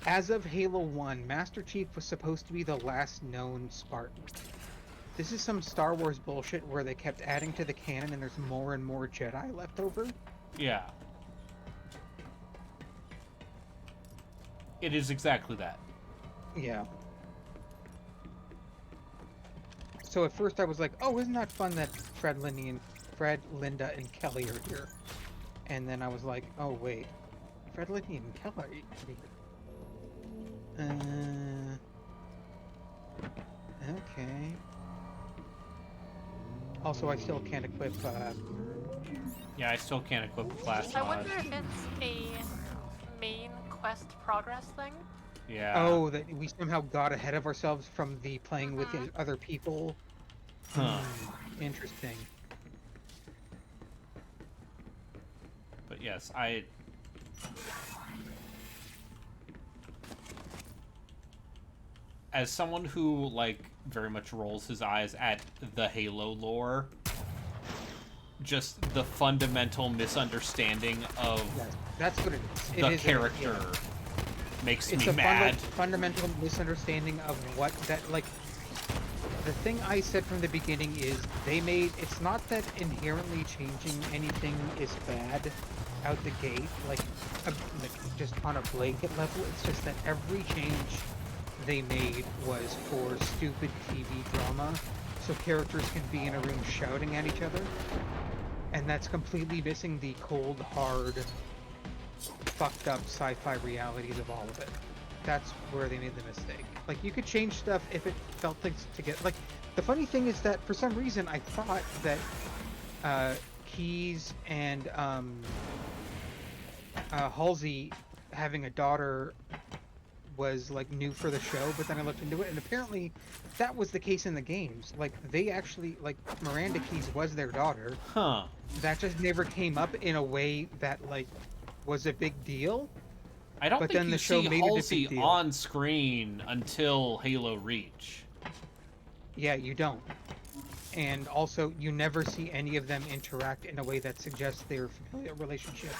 As of Halo 1, Master Chief was supposed to be the last known Spartan. This is some Star Wars bullshit where they kept adding to the canon and there's more and more Jedi left over. Yeah. It is exactly that. Yeah. So at first I was like, oh, isn't that fun that Fred, Linda, and Kelly are here? And then I was like, oh, wait. Fred, Linda, and Kelly are here. Okay. Also, I still can't equip, Yeah, I still can't equip the class I mod. wonder if it's a main quest progress thing. Yeah. Oh, that we somehow got ahead of ourselves from the playing with the other people. Huh. Interesting. But yes, as someone who, like, very much rolls his eyes at the Halo lore, just the fundamental misunderstanding of That's what it is. the character makes it's me mad. Fundamental misunderstanding of what that, like, the thing I said from the beginning is it's not that inherently changing anything is bad out the gate, like just on a blanket level. It's just that every change they made was for stupid TV drama, so characters can be in a room shouting at each other, and that's completely missing the cold, hard, fucked up sci-fi realities of all of it. That's where they made the mistake. Like, you could change stuff if it felt things to get, like, the funny thing is that for some reason I thought that Keyes and Halsey having a daughter was, like, new for the show, but then I looked into it, and apparently that was the case in the games. Like, they actually, like, Miranda Keyes was their daughter. Huh. That just never came up in a way that, like, was a big deal. I don't But think then you the show see made it a big Halsey deal. on screen until Halo Reach. Yeah, you don't. And also, you never see any of them interact in a way that suggests their familial relationship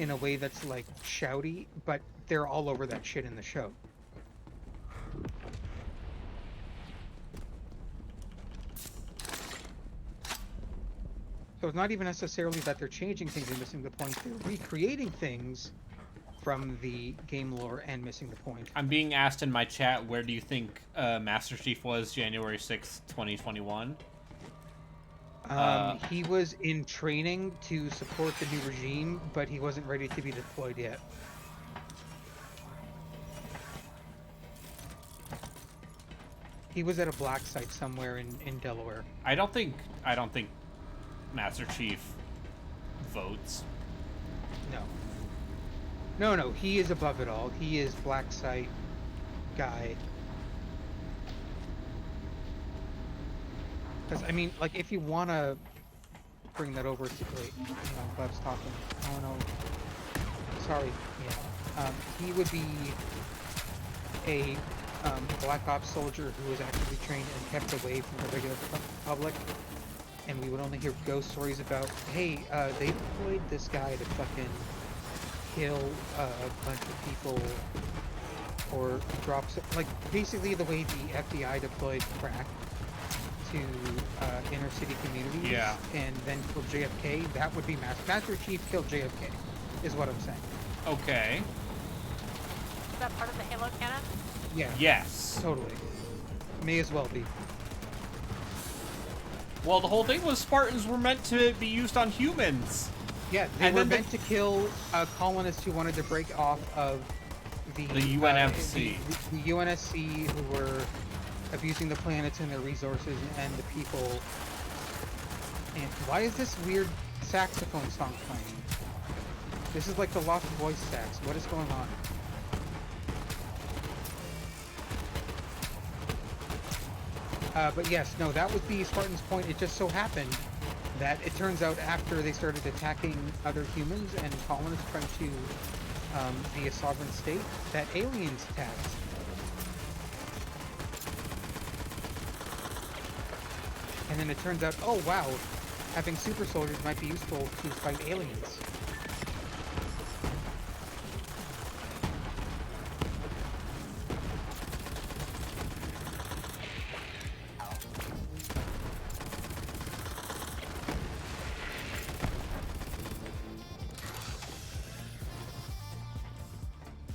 in a way that's, like, shouty, but they're all over that shit in the show. So it's not even necessarily that they're changing things and missing the point. They're recreating things from the game lore and missing the point. I'm being asked in my chat, where do you think Master Chief was January 6th, 2021? He was in training to support the new regime, but he wasn't ready to be deployed yet. He was at a black site somewhere in Delaware. I don't think Master Chief votes. No, he is above it all. He is black site guy. Because, I mean, like, if you want to bring that over to... Wait, Glev's talking. Oh, no. Sorry. Yeah. He would be a Black Ops soldier who was actively trained and kept away from the regular public. And we would only hear ghost stories about, hey, they deployed this guy to fucking kill a bunch of people or drop... Like, basically the way the FBI deployed crack to inner city communities, Yeah. and then killed JFK, that would be Master Chief killed JFK, is what I'm saying. Okay. Is that part of the Halo canon? Yeah. Yes. Totally. May as well be. Well, the whole thing was Spartans were meant to be used on humans. Yeah, they And were then they- meant to kill colonists who wanted to break off of the UNSC. The UNSC, who were abusing the planets and their resources and the people. And why is this weird saxophone song playing? This is like the Lost Voice sax. What is going on? But yes, no, that was the Spartans' point. It just so happened that it turns out after they started attacking other humans and colonists trying to be a sovereign state, that aliens attacked. And then it turns out, oh wow, having super soldiers might be useful to fight aliens.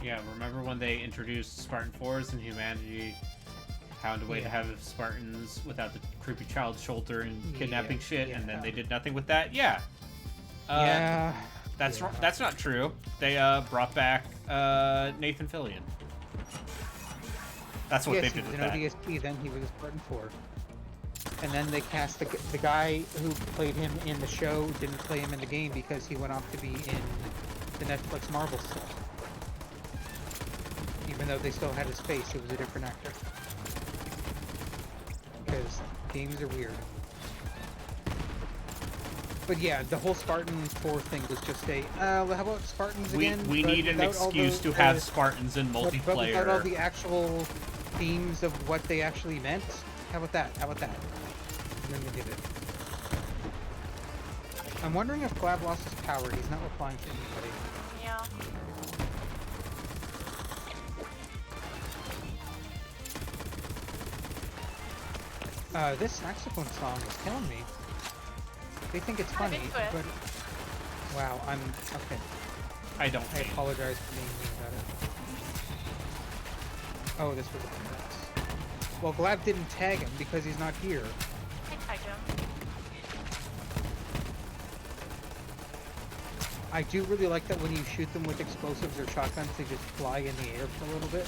Yeah, remember when they introduced Spartan Force and humanity found a way to have Spartans without the creepy child shelter and kidnapping shit, and then they did nothing with that? Yeah. That's not true. They brought back Nathan Fillion. That's what they did with that. Yes, he was an ODSP, then he was a Spartan 4. And then they cast the guy who played him in the show, didn't play him in the game because he went off to be in the Netflix Marvel stuff. Even though they still had his face, it was a different actor. Because games are weird. But yeah, the whole Spartan 4 thing was just how about Spartans again? We need an excuse to have Spartans in multiplayer. But without all the actual themes of what they actually meant? How about that? And then they did it. I'm wondering if Glav lost his power. He's not replying to anybody. Yeah. This saxophone song is killing me. They think it's funny, but wow, I'm okay. I apologize for being mean about it. Oh, this was a mess. Well, Glav didn't tag him because he's not here. I tagged him. I do really like that when you shoot them with explosives or shotguns, they just fly in the air for a little bit.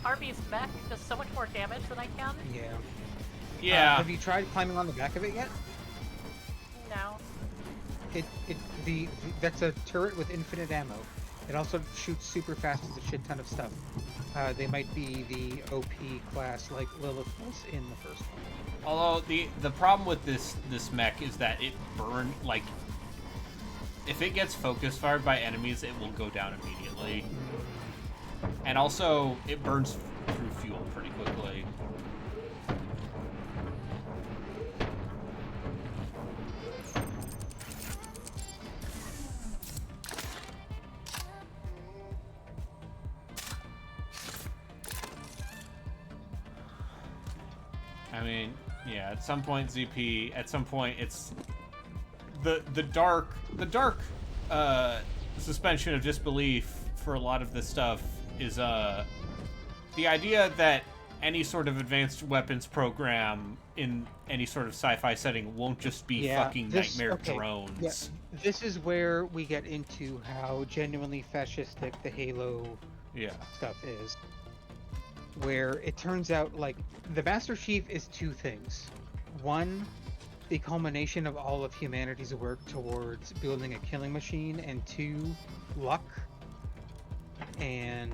Harvey's mech does so much more damage than I can. Yeah. Have you tried climbing on the back of it yet? No. That's a turret with infinite ammo. It also shoots super fast with a shit ton of stuff. They might be the OP class like Lilith was in the first one. Although the problem with this mech is that it if it gets focus fired by enemies, it will go down immediately. And also, it burns through fuel pretty quickly. I mean, yeah, at some point ZP, at some point it's the dark suspension of disbelief for a lot of this stuff is the idea that any sort of advanced weapons program in any sort of sci-fi setting won't just be fucking nightmare drones. Yeah. This is where we get into how genuinely fascistic the Halo stuff is. Where it turns out, like, the Master Chief is two things. One, the culmination of all of humanity's work towards building a killing machine, and two, luck. And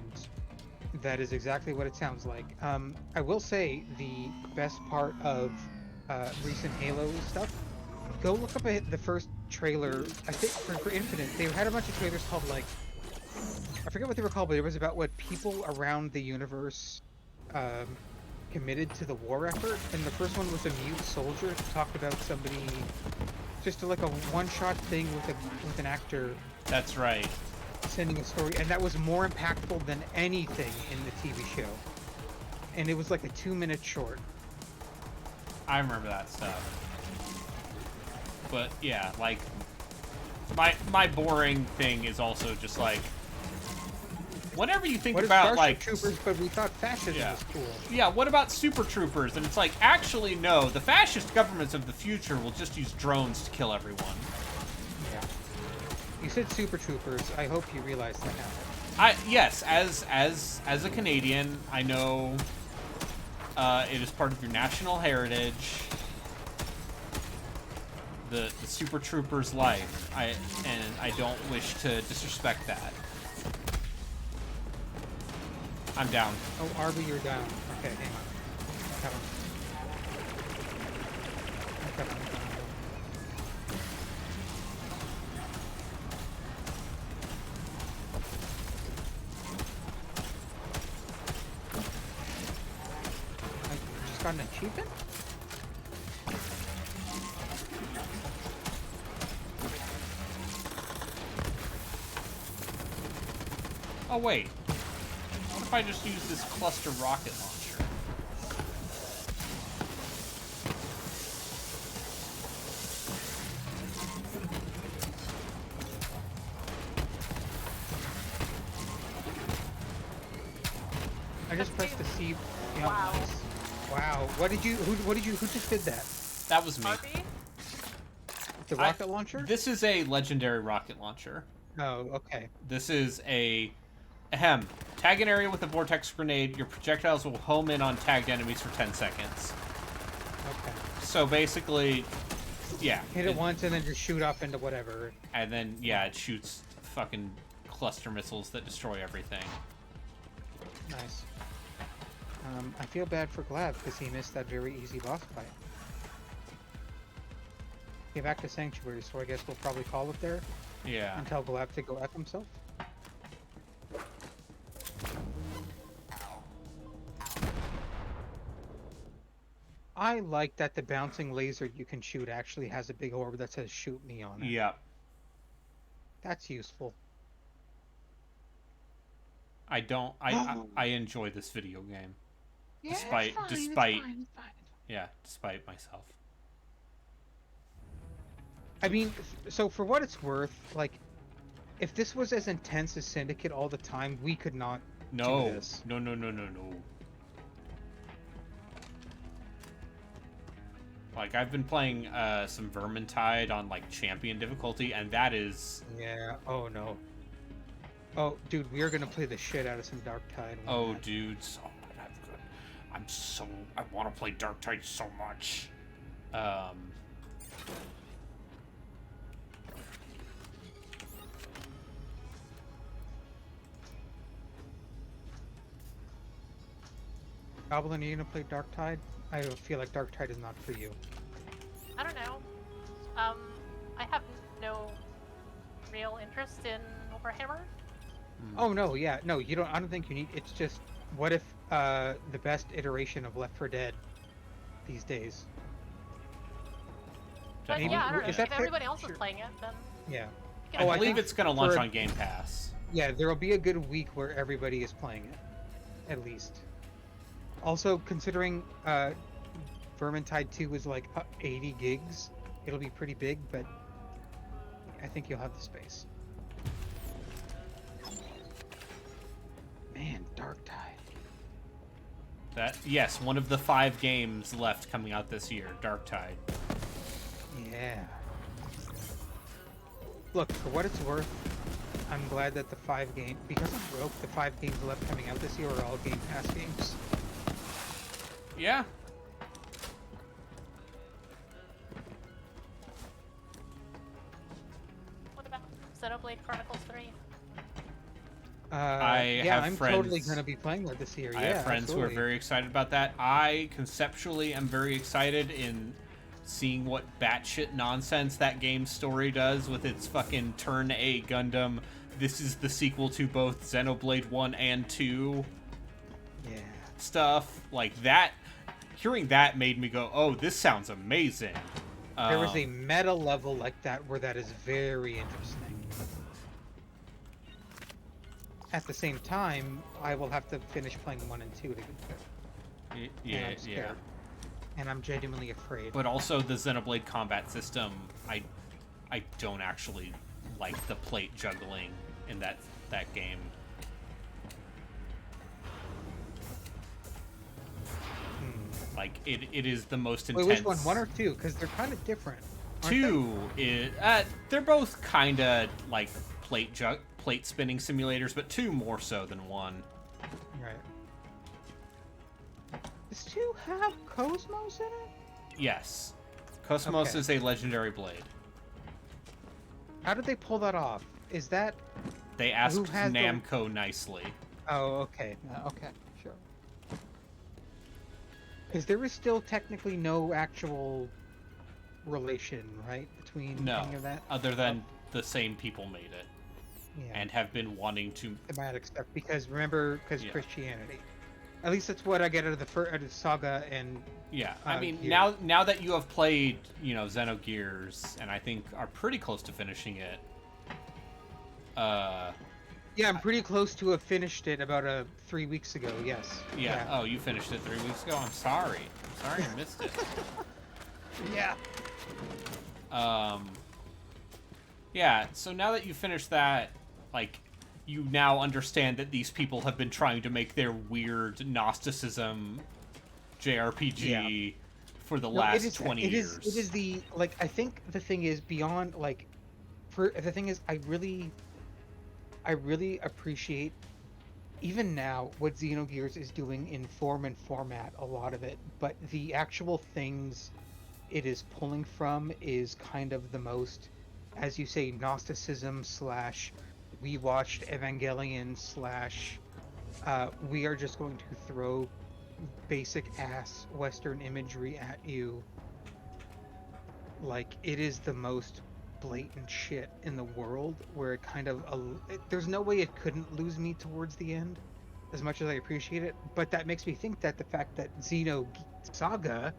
that is exactly what it sounds like. I will say the best part of recent Halo stuff, go look up the first trailer, I think for Infinite. They had a bunch of trailers called, like, I forget what they were called, but it was about what people around the universe committed to the war effort. And the first one was a mute soldier who talked about somebody, just like a one-shot thing with an actor. That's right. Sending a story, and that was more impactful than anything in the TV show. And it was like a 2-minute short. I remember that stuff. But yeah, like my boring thing is also just like whatever you think about Starship like Troopers, but we thought fascism was cool. Yeah, what about Super Troopers? And it's like, actually no, the fascist governments of the future will just use drones to kill everyone. You said Super Troopers. I hope you realize that now. Yes, as a Canadian, I know it is part of your national heritage. the Super Trooper's life. And I don't wish to disrespect that. I'm down. Oh, Arby, you're down. Okay, hang on. Come on. Come on. I just got an achievement? Oh, wait. What if I just use this cluster rocket launcher? I just pressed the C. Yeah, Wow. nice. Wow. Who just did that? That was me. Harvey? The rocket launcher? This is a legendary rocket launcher. Oh, okay. This is a... Ahem. Tag an area with a vortex grenade. Your projectiles will home in on tagged enemies for 10 seconds. Okay. So basically, yeah. Hit it once and then just shoot off into whatever. And then, yeah, it shoots fucking cluster missiles that destroy everything. Nice. I feel bad for Glav because he missed that very easy boss fight. Okay, back to Sanctuary, so I guess we'll probably call it there. Yeah. And tell Glav to go F himself. I like that the bouncing laser you can shoot actually has a big orb that says "shoot me" on it. Yeah. That's useful. I enjoy this video game. Yeah, Despite- it's fine, despite- it's fine, it's fine. Yeah, despite myself. I mean, so for what it's worth, like, if this was as intense as Syndicate all the time, we could not No. do this. No. Like, I've been playing some Vermintide on, like, champion difficulty, and that is... Yeah, oh no. Oh, dude, we are gonna play the shit out of some Dark Tide. Oh, dude, so I want to play Dark Tide so much. Goblin, are you gonna play Dark Tide? I feel like Dark Tide is not for you. I don't know. I have no real interest in Warhammer. Oh no, yeah, no, you don't. I don't think you need. It's just, what if the best iteration of Left 4 Dead these days? But Maybe- yeah, I don't know. is that If fair? everybody else Sure. is playing it, then Yeah, you I know, I believe think it's going to launch for- on Game Pass. yeah, there will be a good week where everybody is playing it, at least. Also, considering Vermintide 2 is like 80 gigs, it'll be pretty big, but I think you'll have the space. Man, Dark Tide. Yes, one of the 5 games left coming out this year, Dark Tide. Yeah. Look, for what it's worth, I'm glad that the 5 games, because I'm broke, the 5 games left coming out this year are all Game Pass games. Yeah. what about Xenoblade Chronicles 3? Yeah, have I'm friends- totally gonna be playing that this year. I yeah, have friends absolutely. who are very excited about that. I conceptually am very excited in seeing what batshit nonsense that game's story does with its fucking turn A Gundam. This is the sequel to both Xenoblade 1 and 2 Yeah. stuff. Like that, hearing that made me go, oh, this sounds amazing. There was a meta level like that where that is very interesting. At the same time, I will have to finish playing 1 and 2 to get there. And Yeah, I'm yeah. scared. And I'm genuinely afraid. But also the Xenoblade combat system, I don't actually like the plate juggling in that game. Like it is the most intense. Wait, which one? 1 or 2? Because they're kind of different. aren't they? 2 is they're both kind of like plate spinning simulators, but 2 more so than 1. Right. Does 2 have Cosmos in it? Yes, Cosmos Okay. is a legendary blade. How did they pull that off? Is that... They asked has the- Namco nicely. Oh, okay. Okay, sure. Because there is still technically no actual relation, right, between No, any of that? other than the same people made it Yeah. and have been wanting to. Thematic stuff, because remember, Yeah. Christianity. At least that's what I get out of the Saga and... Yeah, I mean, Gears. now that you have played, Xenogears, and I think are pretty close to finishing it. Yeah, I'm pretty close to have finished it about 3 weeks ago, yes. Yeah. Oh, you finished it 3 weeks ago? I'm sorry. I missed it. Yeah. Yeah, so now that you finished that, like, you now understand that these people have been trying to make their weird Gnosticism JRPG for the last 20 years. It is the, like, I think the thing is beyond, like, the thing is, I really appreciate, even now, what Xenogears is doing in form and format, a lot of it, but the actual things it is pulling from is kind of the most, as you say, Gnosticism / we watched Evangelion / we are just going to throw basic ass Western imagery at you. Like, it is the most blatant shit in the world, where it kind of there's no way it couldn't lose me towards the end, as much as I appreciate it. But that makes me think that the fact that Saga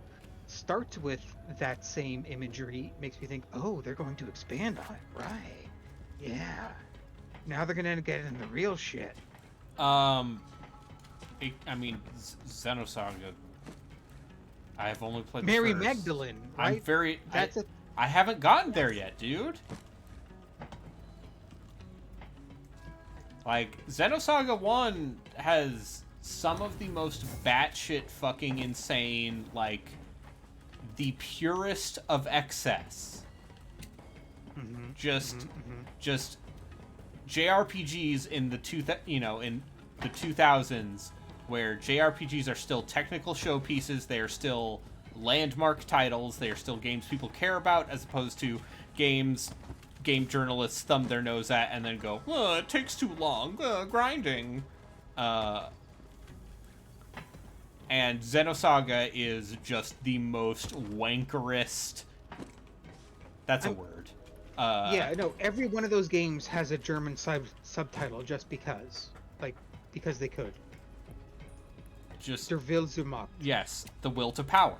starts with that same imagery makes me think, oh, they're going to expand on it, right? Yeah. Now they're gonna get into the real shit. Xenosaga. I have only played Mary the first. Magdalene, right? I haven't gotten there yet, dude. Like, Xenosaga 1 has some of the most batshit fucking insane, like, the purest of excess. Mm-hmm. Just JRPGs in the in the 2000s, where JRPGs are still technical showpieces, they are still landmark titles, they are still games people care about, as opposed to game journalists thumb their nose at and then go, oh, it takes too long, grinding. And Xenosaga is just the most wankerest. That's a word. Yeah, no, every one of those games has a German subtitle just because. Like, because they could. Just Der Will zur Macht. Yes, the will to power.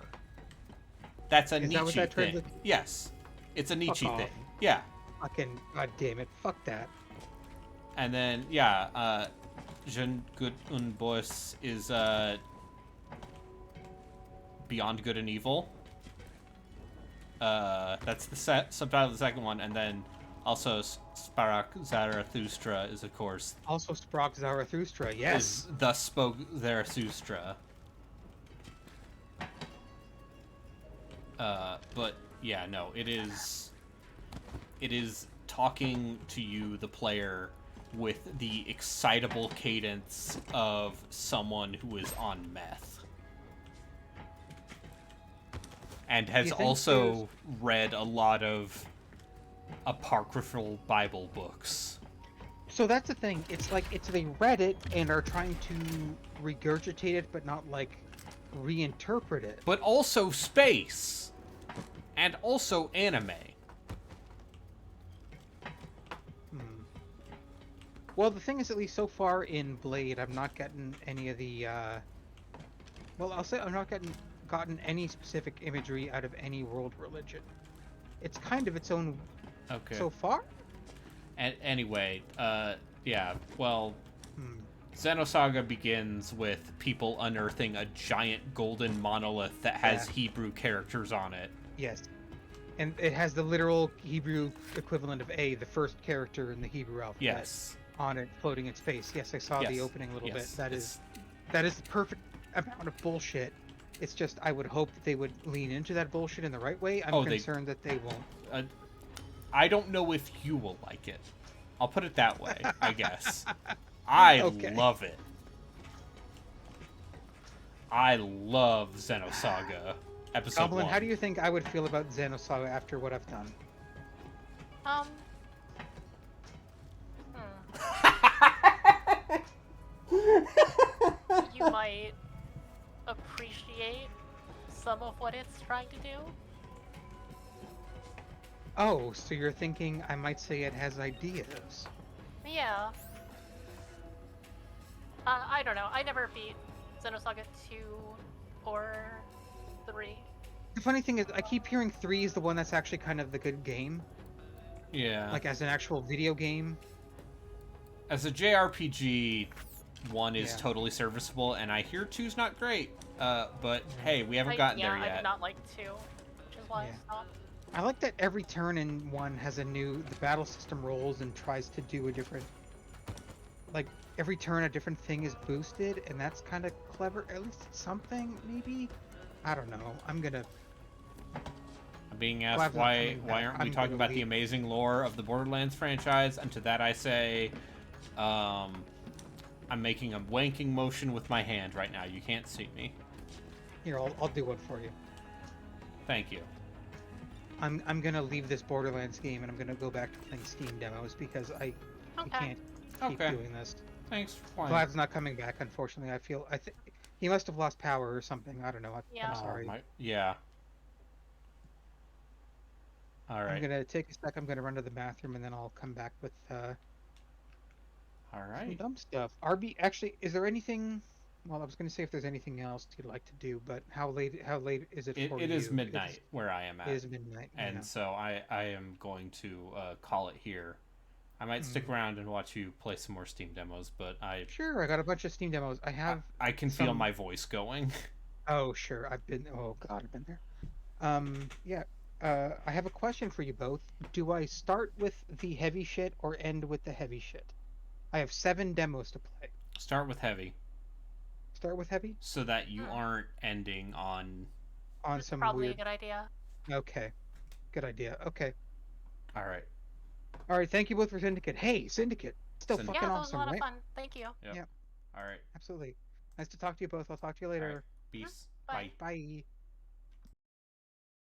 That's a Is Nietzsche that what that thing. translates? Yes, it's a Nietzsche off. thing. Yeah. Fucking, god damn it, fuck that. And then, Jean Good und Böse is Beyond Good and Evil. That's the subtitle of the second one, and then also Sparak Zarathustra is, of course, Also Sprach Zarathustra, yes. is Thus Spoke Zarathustra. But yeah, no, it is talking to you, the player, with the excitable cadence of someone who is on meth. And has also read a lot of apocryphal Bible books. So that's the thing. It's like they read it and are trying to regurgitate it, but not like reinterpret it. But also space. And also anime. Well, the thing is, at least so far in Blade, I've not gotten any of the. Well, I'll say I've not gotten any specific imagery out of any world religion. It's kind of its own. Okay. So far. And anyway, yeah. Well, Xenosaga begins with people unearthing a giant golden monolith that has Hebrew characters on it. Yes. And it has the literal Hebrew equivalent of A, the first character in the Hebrew alphabet. Yes. On it, floating in space. Yes, I saw the opening a little bit. That is the perfect amount of bullshit. It's just, I would hope that they would lean into that bullshit in the right way. I'm concerned that they won't. I don't know if you will like it. I'll put it that way, I guess. I love it. I love Xenosaga. Episode Goblin, 1. how do you think I would feel about Xenosaga after what I've done? Hmm. You might appreciate some of what it's trying to do. Oh, so you're thinking I might say it has ideas. Yeah. I don't know. I never beat Xenosaga 2 or 3. The funny thing is, I keep hearing 3 is the one that's actually kind of the good game. Yeah. Like, as an actual video game. As a JRPG, 1 is Yeah. totally serviceable, and I hear 2's not great. But hey, we haven't gotten there I yet. did not like 2, which is why Yeah. I stopped. I like that every turn in 1 has a new... The battle system rolls and tries to do a different... Like, every turn a different thing is boosted, and that's kind of clever. At least it's something, maybe? I don't know. I'm gonna... I'm being asked Glav's not why coming back. aren't we I'm talking gonna about the leave. amazing lore of the Borderlands franchise? And to that I say, I'm making a wanking motion with my hand right now. You can't see me. Here, I'll do one for you. Thank you. I'm gonna leave this Borderlands game, and I'm gonna go back to playing Steam demos, because I can't keep doing this. Thanks for playing. Glad's not coming back, unfortunately. I think he must have lost power or something. I don't know. Yeah. I'm sorry. Yeah. All right. I'm gonna take a sec. I'm gonna run to the bathroom, and then I'll come back with All some right. dumb stuff. RB, actually, is there anything? Well, I was gonna say if there's anything else you'd like to do, but how late is it for you? It is midnight where I am at. It is midnight. And yeah. so I am going to call it here. I might stick around and watch you play some more Steam demos, but Sure, I got a bunch of Steam demos. I have. I can feel my voice going. Oh, sure. Oh God, I've been there. Yeah. I have a question for you both. Do I start with the heavy shit or end with the heavy shit? I have 7 demos to play. Start with heavy. Start with heavy? So that you aren't ending on That's some probably weird... a good idea. Okay. Good idea. Okay. All right. All right. Thank you both for Syndicate. Hey, Syndicate. Still Syndicate. fucking Yeah, that was awesome, a lot right? of fun. Thank you. Yep. Yeah. All right. Absolutely. Nice to talk to you both. I'll talk to you All later. right. Peace. Bye. Bye. Bye.